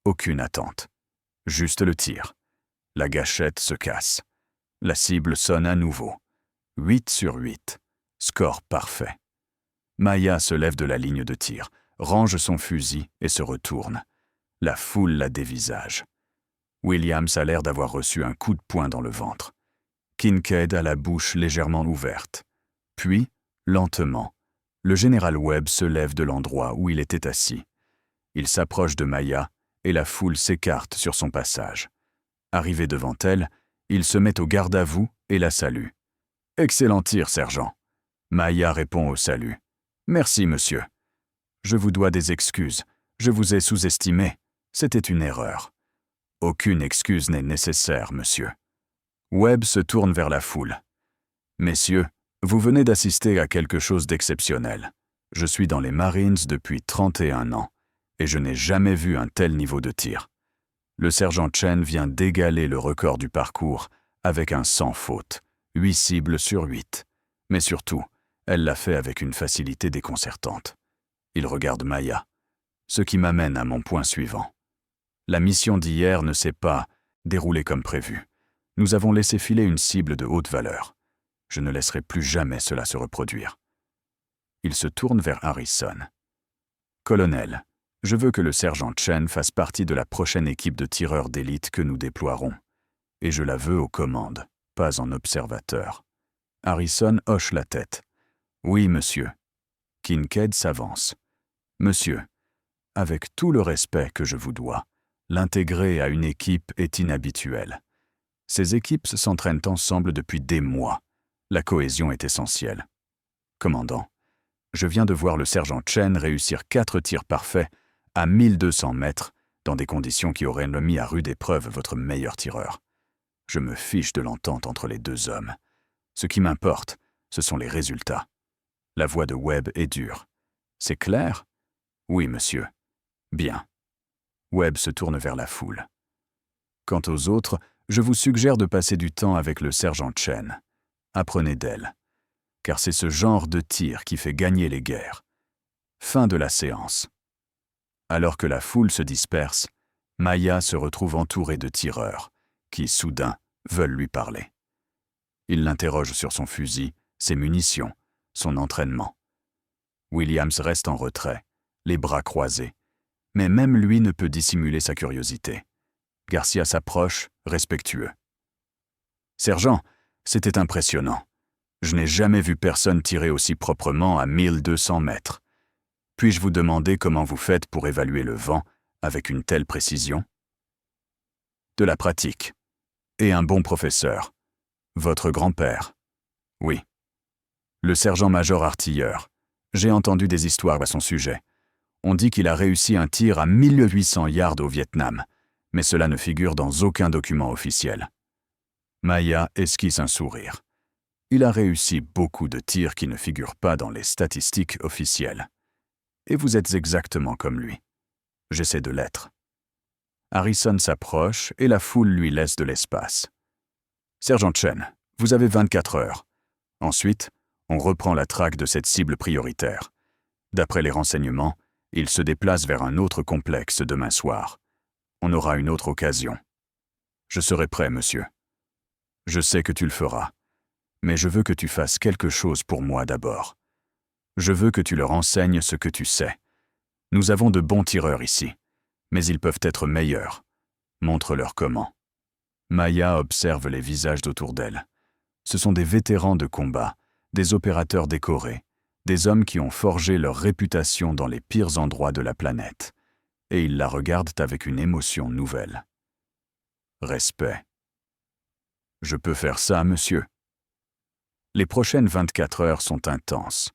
aucune attente. Juste le tir. La gâchette se casse. La cible sonne à nouveau. 8 sur 8. Score parfait. Maya se lève de la ligne de tir, range son fusil et se retourne. La foule la dévisage. Williams a l'air d'avoir reçu un coup de poing dans le ventre. Kincaid a la bouche légèrement ouverte. Puis, lentement, le général Webb se lève de l'endroit où il était assis. Il s'approche de Maya et la foule s'écarte sur son passage. Arrivé devant elle, il se met au garde à vous et la salue. « Excellent tir, sergent. » Maya répond au salut. « Merci, monsieur. Je vous dois des excuses. Je vous ai sous-estimé. C'était une erreur. » « Aucune excuse n'est nécessaire, monsieur. » Webb se tourne vers la foule. « Messieurs, vous venez d'assister à quelque chose d'exceptionnel. Je suis dans les Marines depuis 31 ans, et je n'ai jamais vu un tel niveau de tir. Le sergent Chen vient d'égaler le record du parcours avec un sans faute, 8 cibles sur 8. Mais surtout, elle l'a fait avec une facilité déconcertante. Il regarde Maya, ce qui m'amène à mon point suivant. La mission d'hier ne s'est pas déroulée comme prévu. Nous avons laissé filer une cible de haute valeur. Je ne laisserai plus jamais cela se reproduire. Il se tourne vers Harrison. Colonel, je veux que le sergent Chen fasse partie de la prochaine équipe de tireurs d'élite que nous déploierons. Et je la veux aux commandes, pas en observateur. Harrison hoche la tête. Oui, monsieur. Kincaid s'avance. Monsieur, avec tout le respect que je vous dois, l'intégrer à une équipe est inhabituel. Ces équipes s'entraînent ensemble depuis des mois. La cohésion est essentielle. Commandant, je viens de voir le sergent Chen réussir 4 tirs parfaits à 1200 mètres dans des conditions qui auraient mis à rude épreuve votre meilleur tireur. Je me fiche de l'entente entre les deux hommes. Ce qui m'importe, ce sont les résultats. La voix de Webb est dure. C'est clair? Oui, monsieur. Bien. Webb se tourne vers la foule. Quant aux autres, je vous suggère de passer du temps avec le sergent Chen. Apprenez d'elle. Car c'est ce genre de tir qui fait gagner les guerres. Fin de la séance. Alors que la foule se disperse, Maya se retrouve entourée de tireurs, qui, soudain, veulent lui parler. Ils l'interrogent sur son fusil, ses munitions, son entraînement. Williams reste en retrait, les bras croisés, mais même lui ne peut dissimuler sa curiosité. Garcia s'approche, respectueux. « Sergent, c'était impressionnant. Je n'ai jamais vu personne tirer aussi proprement à 1200 mètres. Puis-je vous demander comment vous faites pour évaluer le vent avec une telle précision? » De la pratique. Et un bon professeur. Votre grand-père. Oui. Le sergent-major artilleur. J'ai entendu des histoires à son sujet. On dit qu'il a réussi un tir à 1800 yards au Vietnam, mais cela ne figure dans aucun document officiel. Maya esquisse un sourire. Il a réussi beaucoup de tirs qui ne figurent pas dans les statistiques officielles. Et vous êtes exactement comme lui. J'essaie de l'être. Harrison s'approche et la foule lui laisse de l'espace. Sergent Chen, vous avez 24 heures. Ensuite, on reprend la traque de cette cible prioritaire. D'après les renseignements, il se déplace vers un autre complexe demain soir. On aura une autre occasion. Je serai prêt, monsieur. Je sais que tu le feras. Mais je veux que tu fasses quelque chose pour moi d'abord. Je veux que tu leur enseignes ce que tu sais. Nous avons de bons tireurs ici, mais ils peuvent être meilleurs. Montre-leur comment. Maya observe les visages autour d'elle. Ce sont des vétérans de combat, des opérateurs décorés, des hommes qui ont forgé leur réputation dans les pires endroits de la planète. Et ils la regardent avec une émotion nouvelle. Respect. Je peux faire ça, monsieur. Les prochaines 24 heures sont intenses.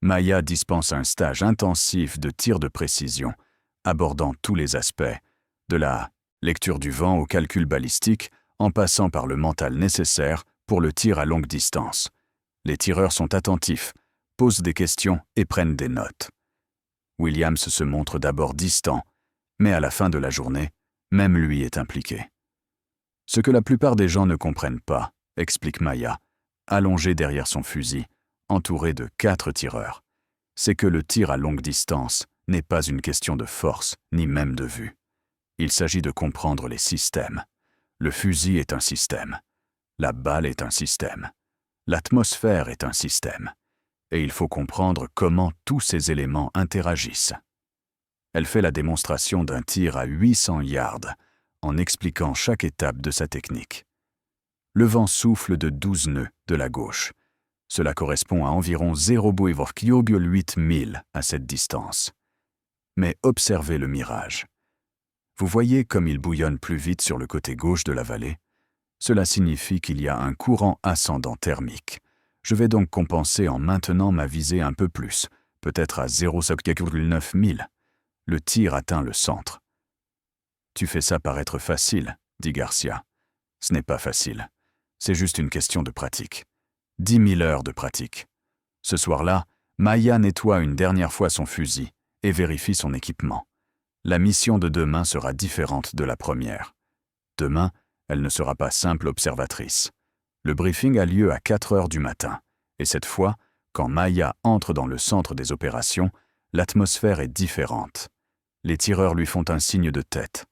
Maya dispense un stage intensif de tir de précision, abordant tous les aspects, de la lecture du vent au calcul balistique, en passant par le mental nécessaire pour le tir à longue distance. Les tireurs sont attentifs, posent des questions et prennent des notes. Williams se montre d'abord distant, mais à la fin de la journée, même lui est impliqué. Ce que la plupart des gens ne comprennent pas, explique Maya, allongée derrière son fusil, entourée de 4 tireurs, c'est que le tir à longue distance n'est pas une question de force, ni même de vue. Il s'agit de comprendre les systèmes. Le fusil est un système. La balle est un système. L'atmosphère est un système. Et il faut comprendre comment tous ces éléments interagissent. Elle fait la démonstration d'un tir à 800 yards, en expliquant chaque étape de sa technique. Le vent souffle de 12 nœuds de la gauche. Cela correspond à environ 0,8 milles à cette distance. Mais observez le mirage. Vous voyez comme il bouillonne plus vite sur le côté gauche de la vallée? Cela signifie qu'il y a un courant ascendant thermique. Je vais donc compenser en maintenant ma visée un peu plus, peut-être à 0,9 milles. Le tir atteint le centre. Tu fais ça paraître facile, dit Garcia. Ce n'est pas facile. C'est juste une question de pratique. 10 000 heures de pratique. Ce soir-là, Maya nettoie une dernière fois son fusil et vérifie son équipement. La mission de demain sera différente de la première. Demain, elle ne sera pas simple observatrice. Le briefing a lieu à 4 heures du matin, et cette fois, quand Maya entre dans le centre des opérations, l'atmosphère est différente. Les tireurs lui font un signe de tête.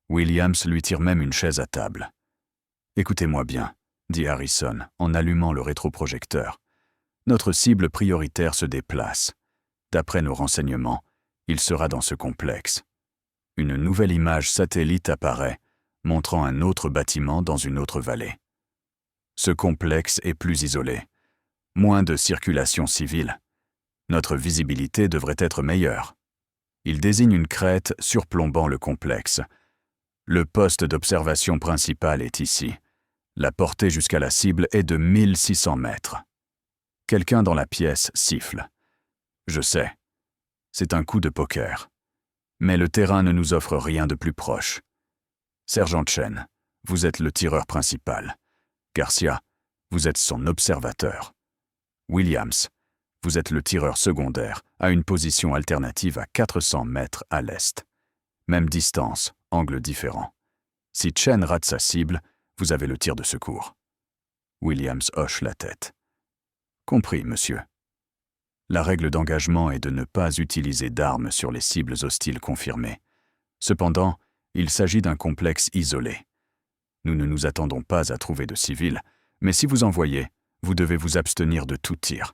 Williams lui tire même une chaise à table. « Écoutez-moi bien », dit Harrison en allumant le rétroprojecteur. « Notre cible prioritaire se déplace. D'après nos renseignements, il sera dans ce complexe. » Une nouvelle image satellite apparaît, montrant un autre bâtiment dans une autre vallée. Ce complexe est plus isolé. Moins de circulation civile. Notre visibilité devrait être meilleure. Il désigne une crête surplombant le complexe. Le poste d'observation principal est ici. La portée jusqu'à la cible est de 1600 mètres. Quelqu'un dans la pièce siffle. Je sais. C'est un coup de poker. Mais le terrain ne nous offre rien de plus proche. Sergent Chen, vous êtes le tireur principal. Garcia, vous êtes son observateur. Williams, vous êtes le tireur secondaire à une position alternative à 400 mètres à l'est. Même distance, angle différent. Si Chen rate sa cible, vous avez le tir de secours. Williams hoche la tête. Compris, monsieur. La règle d'engagement est de ne pas utiliser d'armes sur les cibles hostiles confirmées. Cependant, il s'agit d'un complexe isolé. Nous ne nous attendons pas à trouver de civils, mais si vous en voyez, vous devez vous abstenir de tout tir.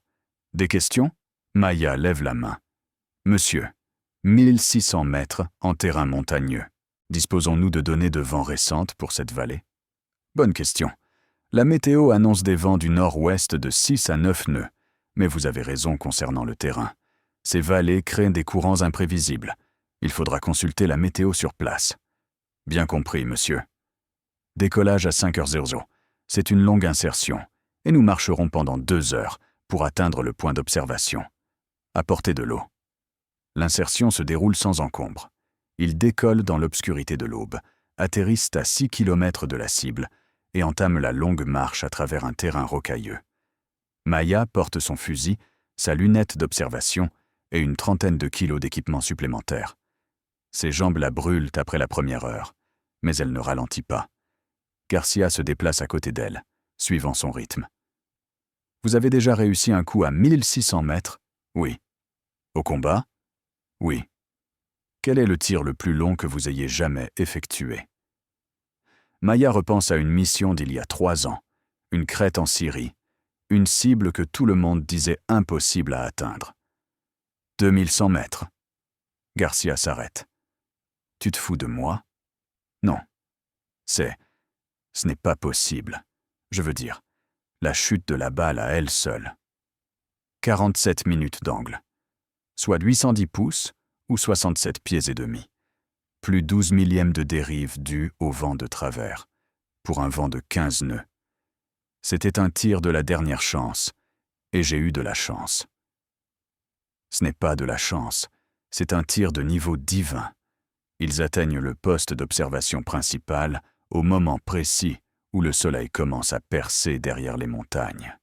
Des questions? Maya lève la main. Monsieur, 1600 mètres en terrain montagneux. Disposons-nous de données de vent récentes pour cette vallée? Bonne question. La météo annonce des vents du nord-ouest de 6 à 9 nœuds, mais vous avez raison concernant le terrain. Ces vallées créent des courants imprévisibles. Il faudra consulter la météo sur place. Bien compris, monsieur. Décollage à 5h00. C'est une longue insertion, et nous marcherons pendant 2 heures pour atteindre le point d'observation. Apportez de l'eau. L'insertion se déroule sans encombre. Ils décollent dans l'obscurité de l'aube, atterrissent à 6 km de la cible et entament la longue marche à travers un terrain rocailleux. Maya porte son fusil, sa lunette d'observation et une trentaine de kilos d'équipement supplémentaire. Ses jambes la brûlent après la première heure, mais elle ne ralentit pas. Garcia se déplace à côté d'elle, suivant son rythme. « Vous avez déjà réussi un coup à 1600 mètres? Oui. Au combat? Oui. Quel est le tir le plus long que vous ayez jamais effectué? » Maya repense à une mission d'il y a 3 ans, une crête en Syrie, une cible que tout le monde disait impossible à atteindre. 2100 mètres. Garcia s'arrête. « Tu te fous de moi? Non. Ce n'est pas possible. Je veux dire, la chute de la balle à elle seule. 47 minutes d'angle. Soit 810 pouces ou 67 pieds et demi. Plus 12 millièmes de dérive due au vent de travers, pour un vent de 15 nœuds. C'était un tir de la dernière chance, et j'ai eu de la chance. Ce n'est pas de la chance, c'est un tir de niveau divin. Ils atteignent le poste d'observation principal au moment précis où le soleil commence à percer derrière les montagnes.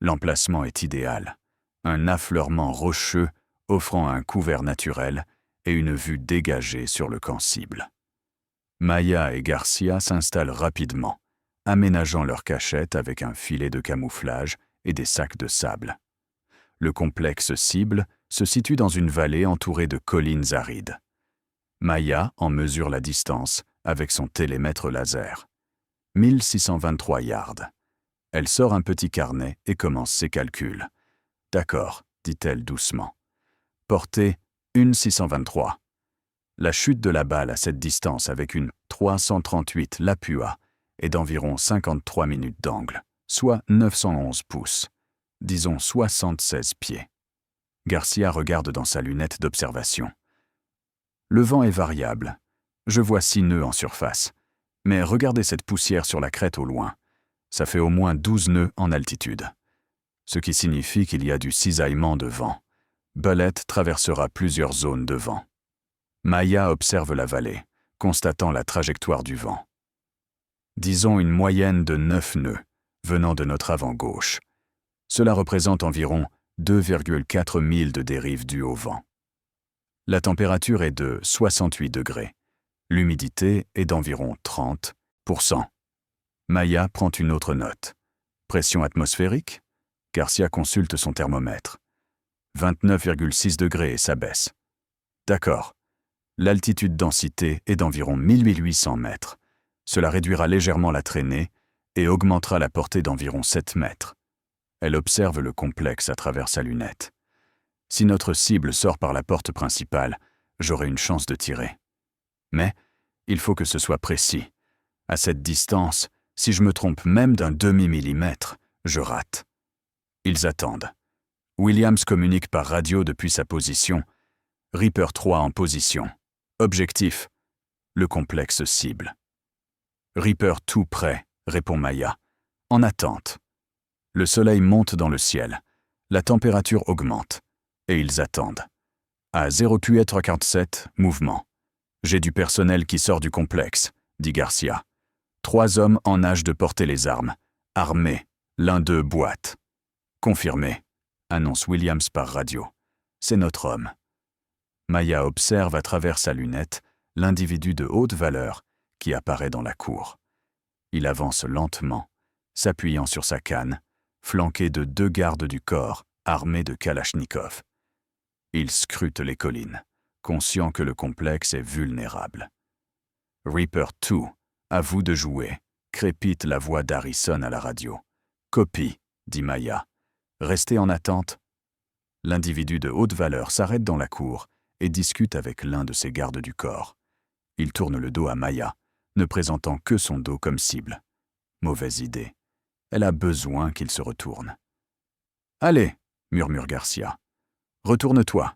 L'emplacement est idéal, un affleurement rocheux offrant un couvert naturel et une vue dégagée sur le camp cible. Maya et Garcia s'installent rapidement, aménageant leur cachette avec un filet de camouflage et des sacs de sable. Le complexe cible se situe dans une vallée entourée de collines arides. Maya en mesure la distance avec son télémètre laser. 1623 yards. Elle sort un petit carnet et commence ses calculs. « D'accord, dit-elle doucement. Portée 1623. La chute de la balle à cette distance avec une 338 Lapua est d'environ 53 minutes d'angle, soit 911 pouces, disons 76 pieds. Garcia regarde dans sa lunette d'observation. Le vent est variable. Je vois 6 nœuds en surface. Mais regardez cette poussière sur la crête au loin. Ça fait au moins 12 nœuds en altitude. Ce qui signifie qu'il y a du cisaillement de vent. Bullet traversera plusieurs zones de vent. Maya observe la vallée, constatant la trajectoire du vent. Disons une moyenne de 9 nœuds, venant de notre avant gauche. Cela représente environ 2,4 milles de dérive due au vent. La température est de 68 degrés. L'humidité est d'environ 30%. Maya prend une autre note. Pression atmosphérique? Garcia consulte son thermomètre. 29,6 degrés et ça baisse. D'accord. L'altitude densité est d'environ 1800 mètres. Cela réduira légèrement la traînée et augmentera la portée d'environ 7 mètres. Elle observe le complexe à travers sa lunette. Si notre cible sort par la porte principale, j'aurai une chance de tirer. Mais il faut que ce soit précis. À cette distance, si je me trompe même d'un demi-millimètre, je rate. Ils attendent. Williams communique par radio depuis sa position. Reaper 3 en position. Objectif, le complexe cible. Reaper tout prêt, répond Maya. En attente. Le soleil monte dans le ciel. La température augmente. Et ils attendent. À 0Q47, mouvement. J'ai du personnel qui sort du complexe, dit Garcia. 3 hommes en âge de porter les armes. Armés. L'un d'eux boite. Confirmé, annonce Williams par radio. C'est notre homme. Maya observe à travers sa lunette l'individu de haute valeur qui apparaît dans la cour. Il avance lentement, s'appuyant sur sa canne, flanqué de 2 gardes du corps armés de kalachnikov. Il scrute les collines, conscient que le complexe est vulnérable. Reaper 2, à vous de jouer, crépite la voix d'Harrison à la radio. Copie, dit Maya. Restez en attente. L'individu de haute valeur s'arrête dans la cour et discute avec l'un de ses gardes du corps. Il tourne le dos à Maya, ne présentant que son dos comme cible. Mauvaise idée. Elle a besoin qu'il se retourne. « Allez !» murmure Garcia. « Retourne-toi !»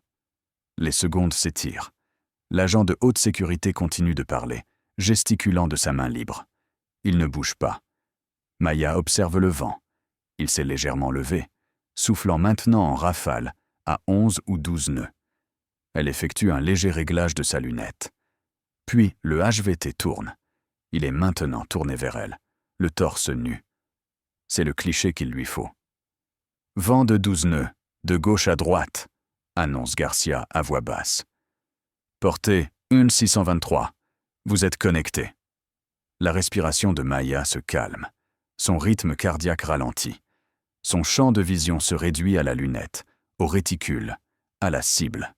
Les secondes s'étirent. L'agent de haute sécurité continue de parler, gesticulant de sa main libre. Il ne bouge pas. Maya observe le vent. Il s'est légèrement levé, soufflant maintenant en rafale à 11 ou 12 nœuds. Elle effectue un léger réglage de sa lunette. Puis le HVT tourne. Il est maintenant tourné vers elle, le torse nu. C'est le cliché qu'il lui faut. « Vent de 12 nœuds, de gauche à droite », annonce Garcia à voix basse. « Portée 1623. Vous êtes connecté. » La respiration de Maya se calme. Son rythme cardiaque ralentit. Son champ de vision se réduit à la lunette, au réticule, à la cible.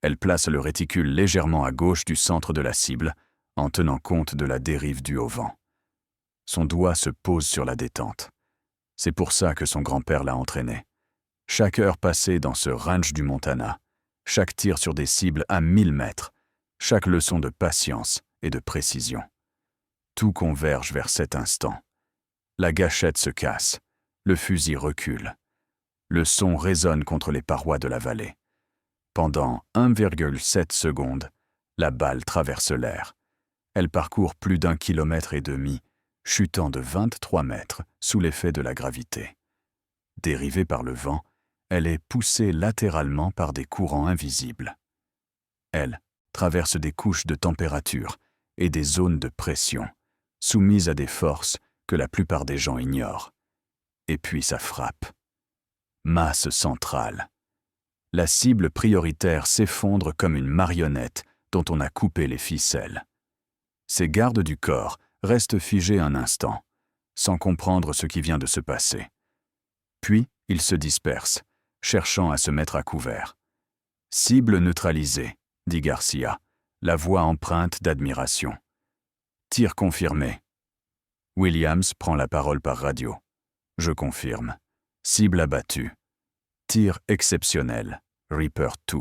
Elle place le réticule légèrement à gauche du centre de la cible, en tenant compte de la dérive due au vent. Son doigt se pose sur la détente. C'est pour ça que son grand-père l'a entraîné. Chaque heure passée dans ce ranch du Montana, chaque tir sur des cibles à 1000 mètres, chaque leçon de patience et de précision. Tout converge vers cet instant. La gâchette se casse, le fusil recule. Le son résonne contre les parois de la vallée. Pendant 1,7 secondes, la balle traverse l'air. Elle parcourt plus d'1,5 kilomètre, chutant de 23 mètres sous l'effet de la gravité. Dérivée par le vent, elle est poussée latéralement par des courants invisibles. Elle traverse des couches de température et des zones de pression, soumises à des forces que la plupart des gens ignorent. Et puis ça frappe. Masse centrale. La cible prioritaire s'effondre comme une marionnette dont on a coupé les ficelles. Ses gardes du corps restent figés un instant, sans comprendre ce qui vient de se passer. Puis, ils se dispersent, cherchant à se mettre à couvert. « Cible neutralisée », dit Garcia, la voix empreinte d'admiration. « Tir confirmé. » Williams prend la parole par radio. « Je confirme. Cible abattue. Tir exceptionnel. Reaper 2. »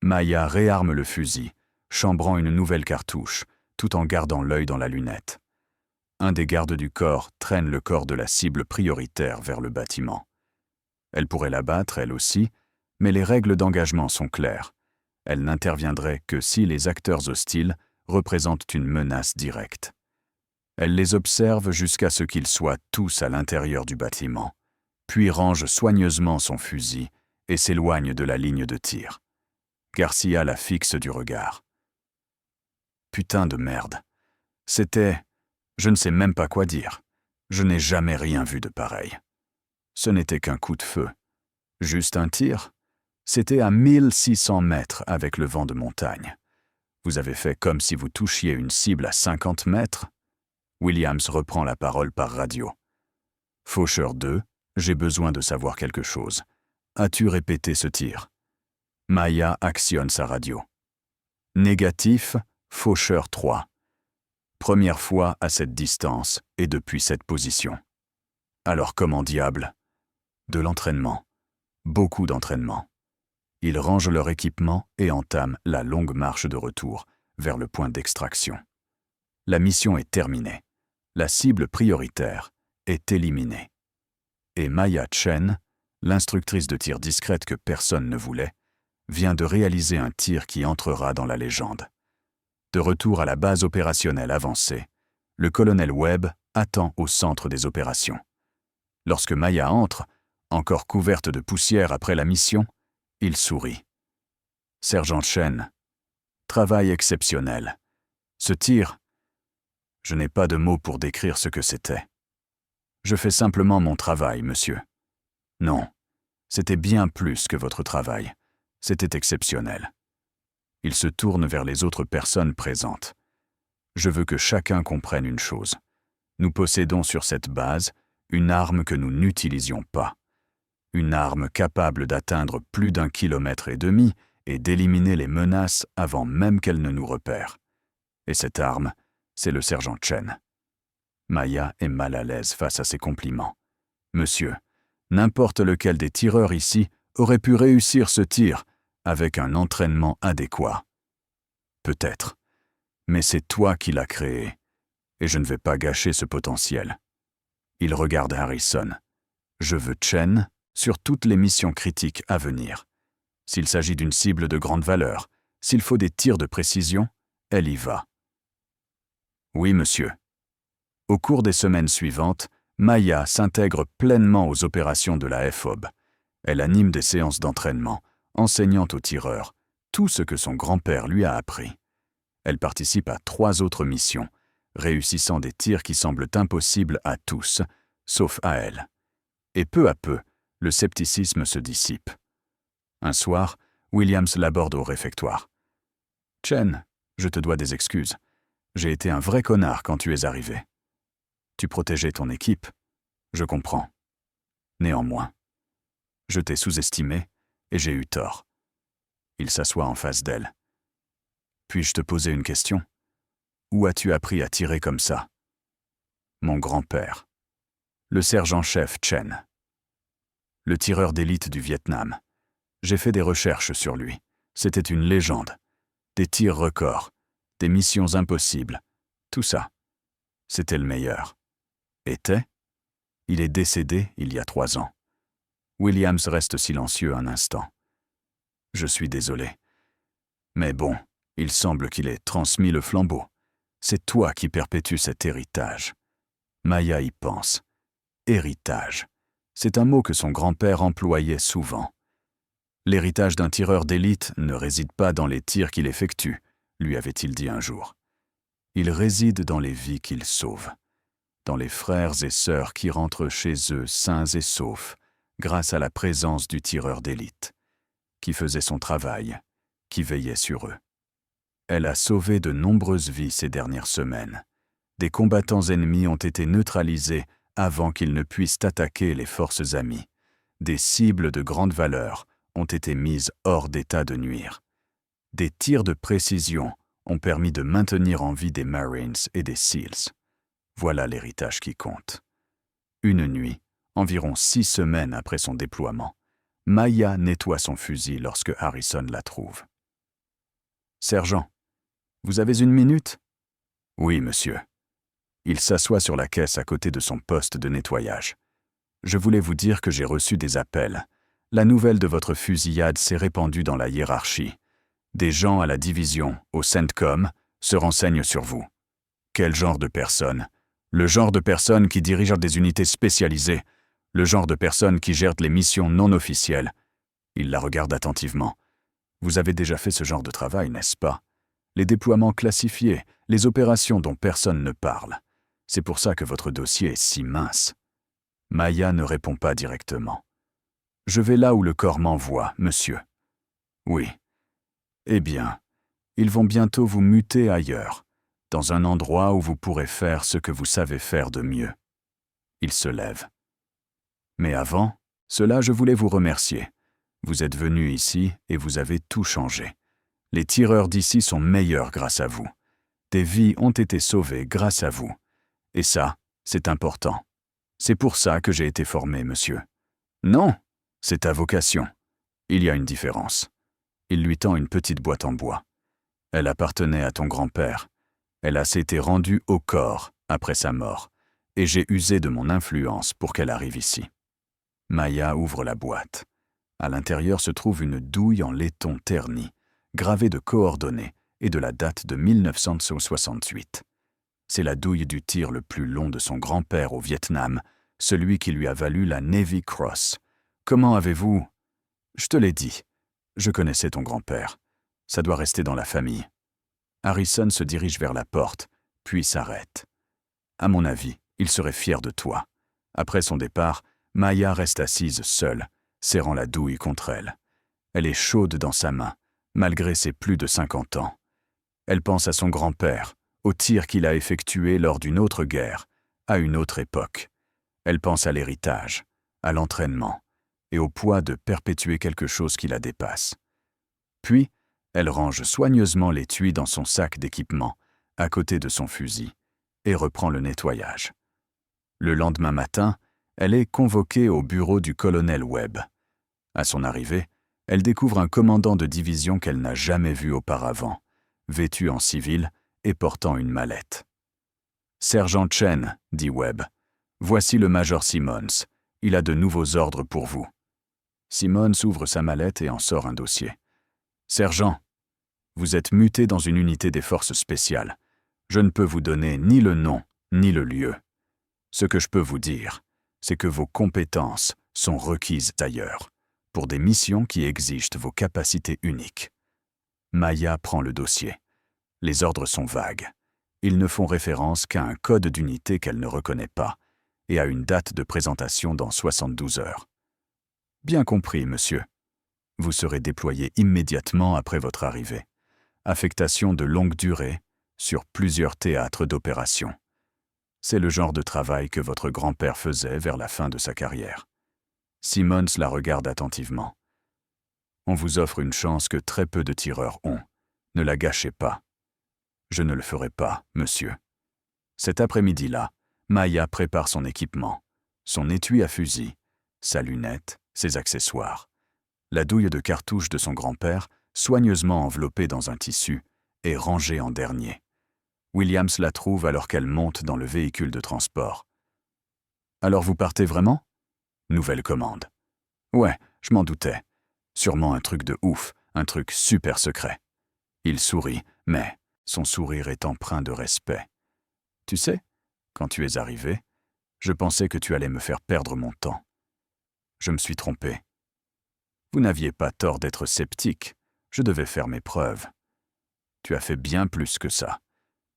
Maya réarme le fusil, chambrant une nouvelle cartouche, tout en gardant l'œil dans la lunette. Un des gardes du corps traîne le corps de la cible prioritaire vers le bâtiment. Elle pourrait l'abattre, elle aussi, mais les règles d'engagement sont claires. Elle n'interviendrait que si les acteurs hostiles représentent une menace directe. Elle les observe jusqu'à ce qu'ils soient tous à l'intérieur du bâtiment, puis range soigneusement son fusil et s'éloigne de la ligne de tir. Garcia la fixe du regard. Putain de merde. C'était... Je ne sais même pas quoi dire. Je n'ai jamais rien vu de pareil. Ce n'était qu'un coup de feu. Juste un tir. C'était à 1600 mètres avec le vent de montagne. Vous avez fait comme si vous touchiez une cible à 50 mètres. Williams reprend la parole par radio. Faucheur 2, j'ai besoin de savoir quelque chose. As-tu répété ce tir? Maya actionne sa radio. Négatif, Faucheur 3. Première fois à cette distance et depuis cette position. Alors comment diable? De l'entraînement. Beaucoup d'entraînement. Ils rangent leur équipement et entament la longue marche de retour vers le point d'extraction. La mission est terminée. La cible prioritaire est éliminée. Et Maya Chen, l'instructrice de tir discrète que personne ne voulait, vient de réaliser un tir qui entrera dans la légende. De retour à la base opérationnelle avancée, le colonel Webb attend au centre des opérations. Lorsque Maya entre, encore couverte de poussière après la mission, il sourit. « Sergent Chen, travail exceptionnel. Ce tir, je n'ai pas de mots pour décrire ce que c'était. Je fais simplement mon travail, monsieur. Non, c'était bien plus que votre travail. C'était exceptionnel. » Il se tourne vers les autres personnes présentes. Je veux que chacun comprenne une chose. Nous possédons sur cette base une arme que nous n'utilisions pas. Une arme capable d'atteindre plus d'1,5 kilomètre et d'éliminer les menaces avant même qu'elles ne nous repèrent. Et cette arme, c'est le sergent Chen. Maya est mal à l'aise face à ces compliments. Monsieur, n'importe lequel des tireurs ici aurait pu réussir ce tir avec un entraînement adéquat. Peut-être, mais c'est toi qui l'as créé, et je ne vais pas gâcher ce potentiel. Il regarde Harrison. Je veux Chen sur toutes les missions critiques à venir. S'il s'agit d'une cible de grande valeur, s'il faut des tirs de précision, elle y va. Oui, monsieur. Au cours des semaines suivantes, Maya s'intègre pleinement aux opérations de la FOB. Elle anime des séances d'entraînement, enseignant aux tireurs tout ce que son grand-père lui a appris. Elle participe à 3 autres missions, réussissant des tirs qui semblent impossibles à tous, sauf à elle. Et peu à peu, le scepticisme se dissipe. Un soir, Williams l'aborde au réfectoire. « Chen, je te dois des excuses. J'ai été un vrai connard quand tu es arrivé. Tu protégeais ton équipe, je comprends. Néanmoins, je t'ai sous-estimé et j'ai eu tort. » Il s'assoit en face d'elle. « Puis-je te poser une question? Où as-tu appris à tirer comme ça? » Mon grand-père. Le sergent-chef Chen. Le tireur d'élite du Vietnam. J'ai fait des recherches sur lui. C'était une légende. Des tirs records, des missions impossibles, tout ça. C'était le meilleur. Était? Il est décédé il y a 3 ans. Williams reste silencieux un instant. Je suis désolé. Mais bon, il semble qu'il ait transmis le flambeau. C'est toi qui perpétues cet héritage. Maya y pense. Héritage. C'est un mot que son grand-père employait souvent. L'héritage d'un tireur d'élite ne réside pas dans les tirs qu'il effectue, lui avait-il dit un jour. Il réside dans les vies qu'il sauve, dans les frères et sœurs qui rentrent chez eux sains et saufs, grâce à la présence du tireur d'élite, qui faisait son travail, qui veillait sur eux. Elle a sauvé de nombreuses vies ces dernières semaines. Des combattants ennemis ont été neutralisés avant qu'ils ne puissent attaquer les forces amies. Des cibles de grande valeur ont été mises hors d'état de nuire. Des tirs de précision ont permis de maintenir en vie des Marines et des SEALs. Voilà l'héritage qui compte. Une nuit, environ 6 semaines après son déploiement, Maya nettoie son fusil lorsque Harrison la trouve. « Sergent, vous avez 1 minute? » « Oui, monsieur. » Il s'assoit sur la caisse à côté de son poste de nettoyage. « Je voulais vous dire que j'ai reçu des appels. La nouvelle de votre fusillade s'est répandue dans la hiérarchie. Des gens à la division, au CENTCOM, se renseignent sur vous. Quel genre de personnes? Le genre de personnes qui dirigent des unités spécialisées, le genre de personnes qui gèrent les missions non officielles. » Il la regarde attentivement. « Vous avez déjà fait ce genre de travail, n'est-ce pas? Les déploiements classifiés, les opérations dont personne ne parle. C'est pour ça que votre dossier est si mince. » Maya ne répond pas directement. « Je vais là où le corps m'envoie, monsieur. Oui. Eh bien, ils vont bientôt vous muter ailleurs, dans un endroit où vous pourrez faire ce que vous savez faire de mieux. Il se lève. Mais avant, cela, je voulais vous remercier. Vous êtes venu ici et vous avez tout changé. Les tireurs d'ici sont meilleurs grâce à vous. Des vies ont été sauvées grâce à vous. Et ça, c'est important. C'est pour ça que j'ai été formé, monsieur. Non, c'est ta vocation. Il y a une différence. Il lui tend une petite boîte en bois. Elle appartenait à ton grand-père. Elle a s'était rendue au corps après sa mort, et j'ai usé de mon influence pour qu'elle arrive ici. Maya ouvre la boîte. À l'intérieur se trouve une douille en laiton terni, gravée de coordonnées et de la date de 1968. C'est la douille du tir le plus long de son grand-père au Vietnam, celui qui lui a valu la Navy Cross. Comment avez-vous... Je te l'ai dit. Je connaissais ton grand-père. Ça doit rester dans la famille. Harrison se dirige vers la porte, puis s'arrête. À mon avis, il serait fier de toi. Après son départ, Maya reste assise seule, serrant la douille contre elle. Elle est chaude dans sa main, malgré ses plus de 50 ans. Elle pense à son grand-père, au tir qu'il a effectué lors d'une autre guerre, à une autre époque. Elle pense à l'héritage, à l'entraînement, et au poids de perpétuer quelque chose qui la dépasse. Puis, elle range soigneusement l'étui dans son sac d'équipement, à côté de son fusil, et reprend le nettoyage. Le lendemain matin, elle est convoquée au bureau du colonel Webb. À son arrivée, elle découvre un commandant de division qu'elle n'a jamais vu auparavant, vêtu en civil et portant une mallette. « Sergent Chen, dit Webb, voici le major Simmons. Il a de nouveaux ordres pour vous. » Simmons ouvre sa mallette et en sort un dossier. « Sergent, vous êtes muté dans une unité des forces spéciales. Je ne peux vous donner ni le nom, ni le lieu. Ce que je peux vous dire, c'est que vos compétences sont requises ailleurs, pour des missions qui exigent vos capacités uniques. » Maya prend le dossier. Les ordres sont vagues. Ils ne font référence qu'à un code d'unité qu'elle ne reconnaît pas et à une date de présentation dans 72 heures. « Bien compris, monsieur. Vous serez déployé immédiatement après votre arrivée. Affectation de longue durée sur plusieurs théâtres d'opération. C'est le genre de travail que votre grand-père faisait vers la fin de sa carrière. » Simmons la regarde attentivement. « On vous offre une chance que très peu de tireurs ont. Ne la gâchez pas. » « Je ne le ferai pas, monsieur. » Cet après-midi-là, Maya prépare son équipement, son étui à fusil, sa lunette, ses accessoires. La douille de cartouche de son grand-père, soigneusement enveloppée dans un tissu, est rangée en dernier. Williams la trouve alors qu'elle monte dans le véhicule de transport. « Alors vous partez vraiment ?» Nouvelle commande. « Ouais, je m'en doutais. Sûrement un truc de ouf, un truc super secret. » Il sourit, mais son sourire est empreint de respect. « Tu sais, quand tu es arrivé, je pensais que tu allais me faire perdre mon temps. Je me suis trompé. Vous n'aviez pas tort d'être sceptique, je devais faire mes preuves. Tu as fait bien plus que ça.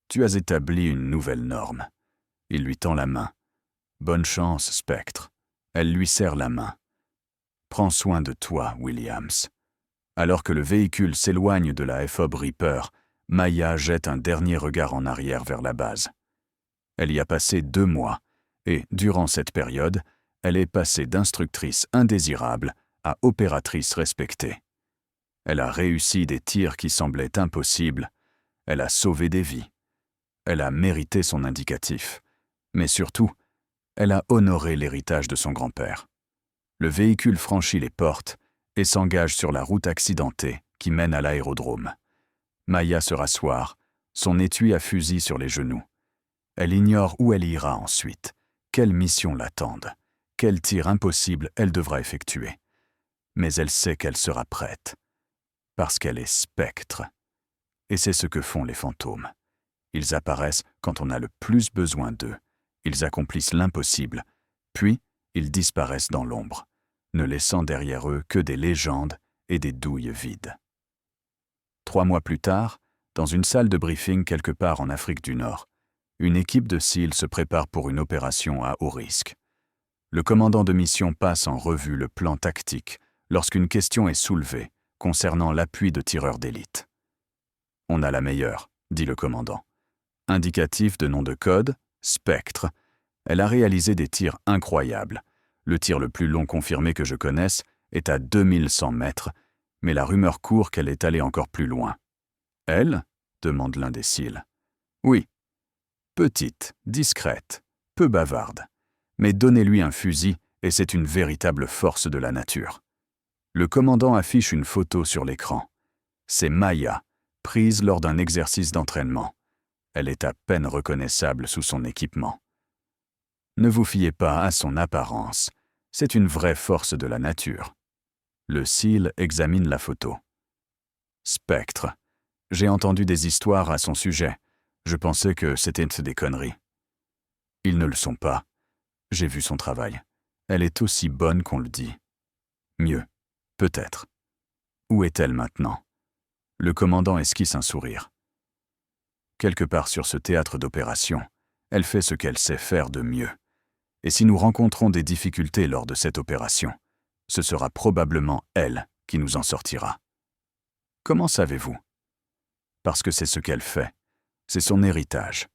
Tu as établi une nouvelle norme. » Il lui tend la main. « Bonne chance, Spectre. » Elle lui serre la main. « Prends soin de toi, Williams. » Alors que le véhicule s'éloigne de la FOB Reaper, Maya jette un dernier regard en arrière vers la base. Elle y a passé 2 mois, et, durant cette période, elle est passée d'instructrice indésirable à opératrice respectée. Elle a réussi des tirs qui semblaient impossibles, elle a sauvé des vies. Elle a mérité son indicatif, mais surtout, elle a honoré l'héritage de son grand-père. Le véhicule franchit les portes et s'engage sur la route accidentée qui mène à l'aérodrome. Maya se rasseoir, son étui à fusil sur les genoux. Elle ignore où elle ira ensuite, quelle mission l'attende, quel tir impossible elle devra effectuer. Mais elle sait qu'elle sera prête, parce qu'elle est Spectre. Et c'est ce que font les fantômes. Ils apparaissent quand on a le plus besoin d'eux. Ils accomplissent l'impossible, puis ils disparaissent dans l'ombre, ne laissant derrière eux que des légendes et des douilles vides. 3 mois plus tard, dans une salle de briefing quelque part en Afrique du Nord, une équipe de SEAL se prépare pour une opération à haut risque. Le commandant de mission passe en revue le plan tactique lorsqu'une question est soulevée concernant l'appui de tireurs d'élite. « On a la meilleure », dit le commandant. Indicatif de nom de code, Spectre. Elle a réalisé des tirs incroyables. Le tir le plus long confirmé que je connaisse est à 2100 mètres, mais la rumeur court qu'elle est allée encore plus loin. « Elle » demande l'un des cils. « Oui. Petite, discrète, peu bavarde. Mais donnez-lui un fusil et c'est une véritable force de la nature. » Le commandant affiche une photo sur l'écran. C'est Maya, prise lors d'un exercice d'entraînement. Elle est à peine reconnaissable sous son équipement. Ne vous fiez pas à son apparence, c'est une vraie force de la nature. Le SEAL examine la photo. Spectre. J'ai entendu des histoires à son sujet. Je pensais que c'était des conneries. Ils ne le sont pas. J'ai vu son travail. Elle est aussi bonne qu'on le dit. Mieux, peut-être. Où est-elle maintenant? Le commandant esquisse un sourire. Quelque part sur ce théâtre d'opération, elle fait ce qu'elle sait faire de mieux. Et si nous rencontrons des difficultés lors de cette opération, ce sera probablement elle qui nous en sortira. Comment savez-vous? Parce que c'est ce qu'elle fait. C'est son héritage.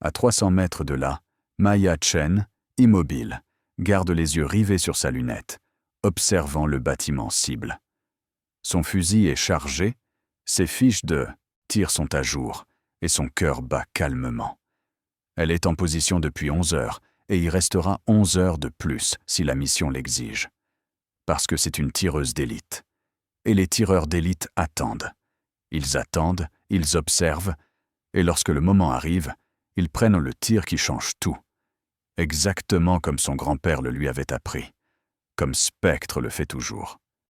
À 300 mètres de là, Maya Chen, immobile, garde les yeux rivés sur sa lunette, observant le bâtiment cible. Son fusil est chargé, ses fiches de tir sont à jour, et son cœur bat calmement. Elle est en position depuis 11 heures, et y restera 11 heures de plus si la mission l'exige. Parce que c'est une tireuse d'élite. Et les tireurs d'élite attendent. Ils attendent, ils observent, et lorsque le moment arrive, ils prennent le tir qui change tout. Exactement comme son grand-père le lui avait appris, comme Spectre le fait toujours.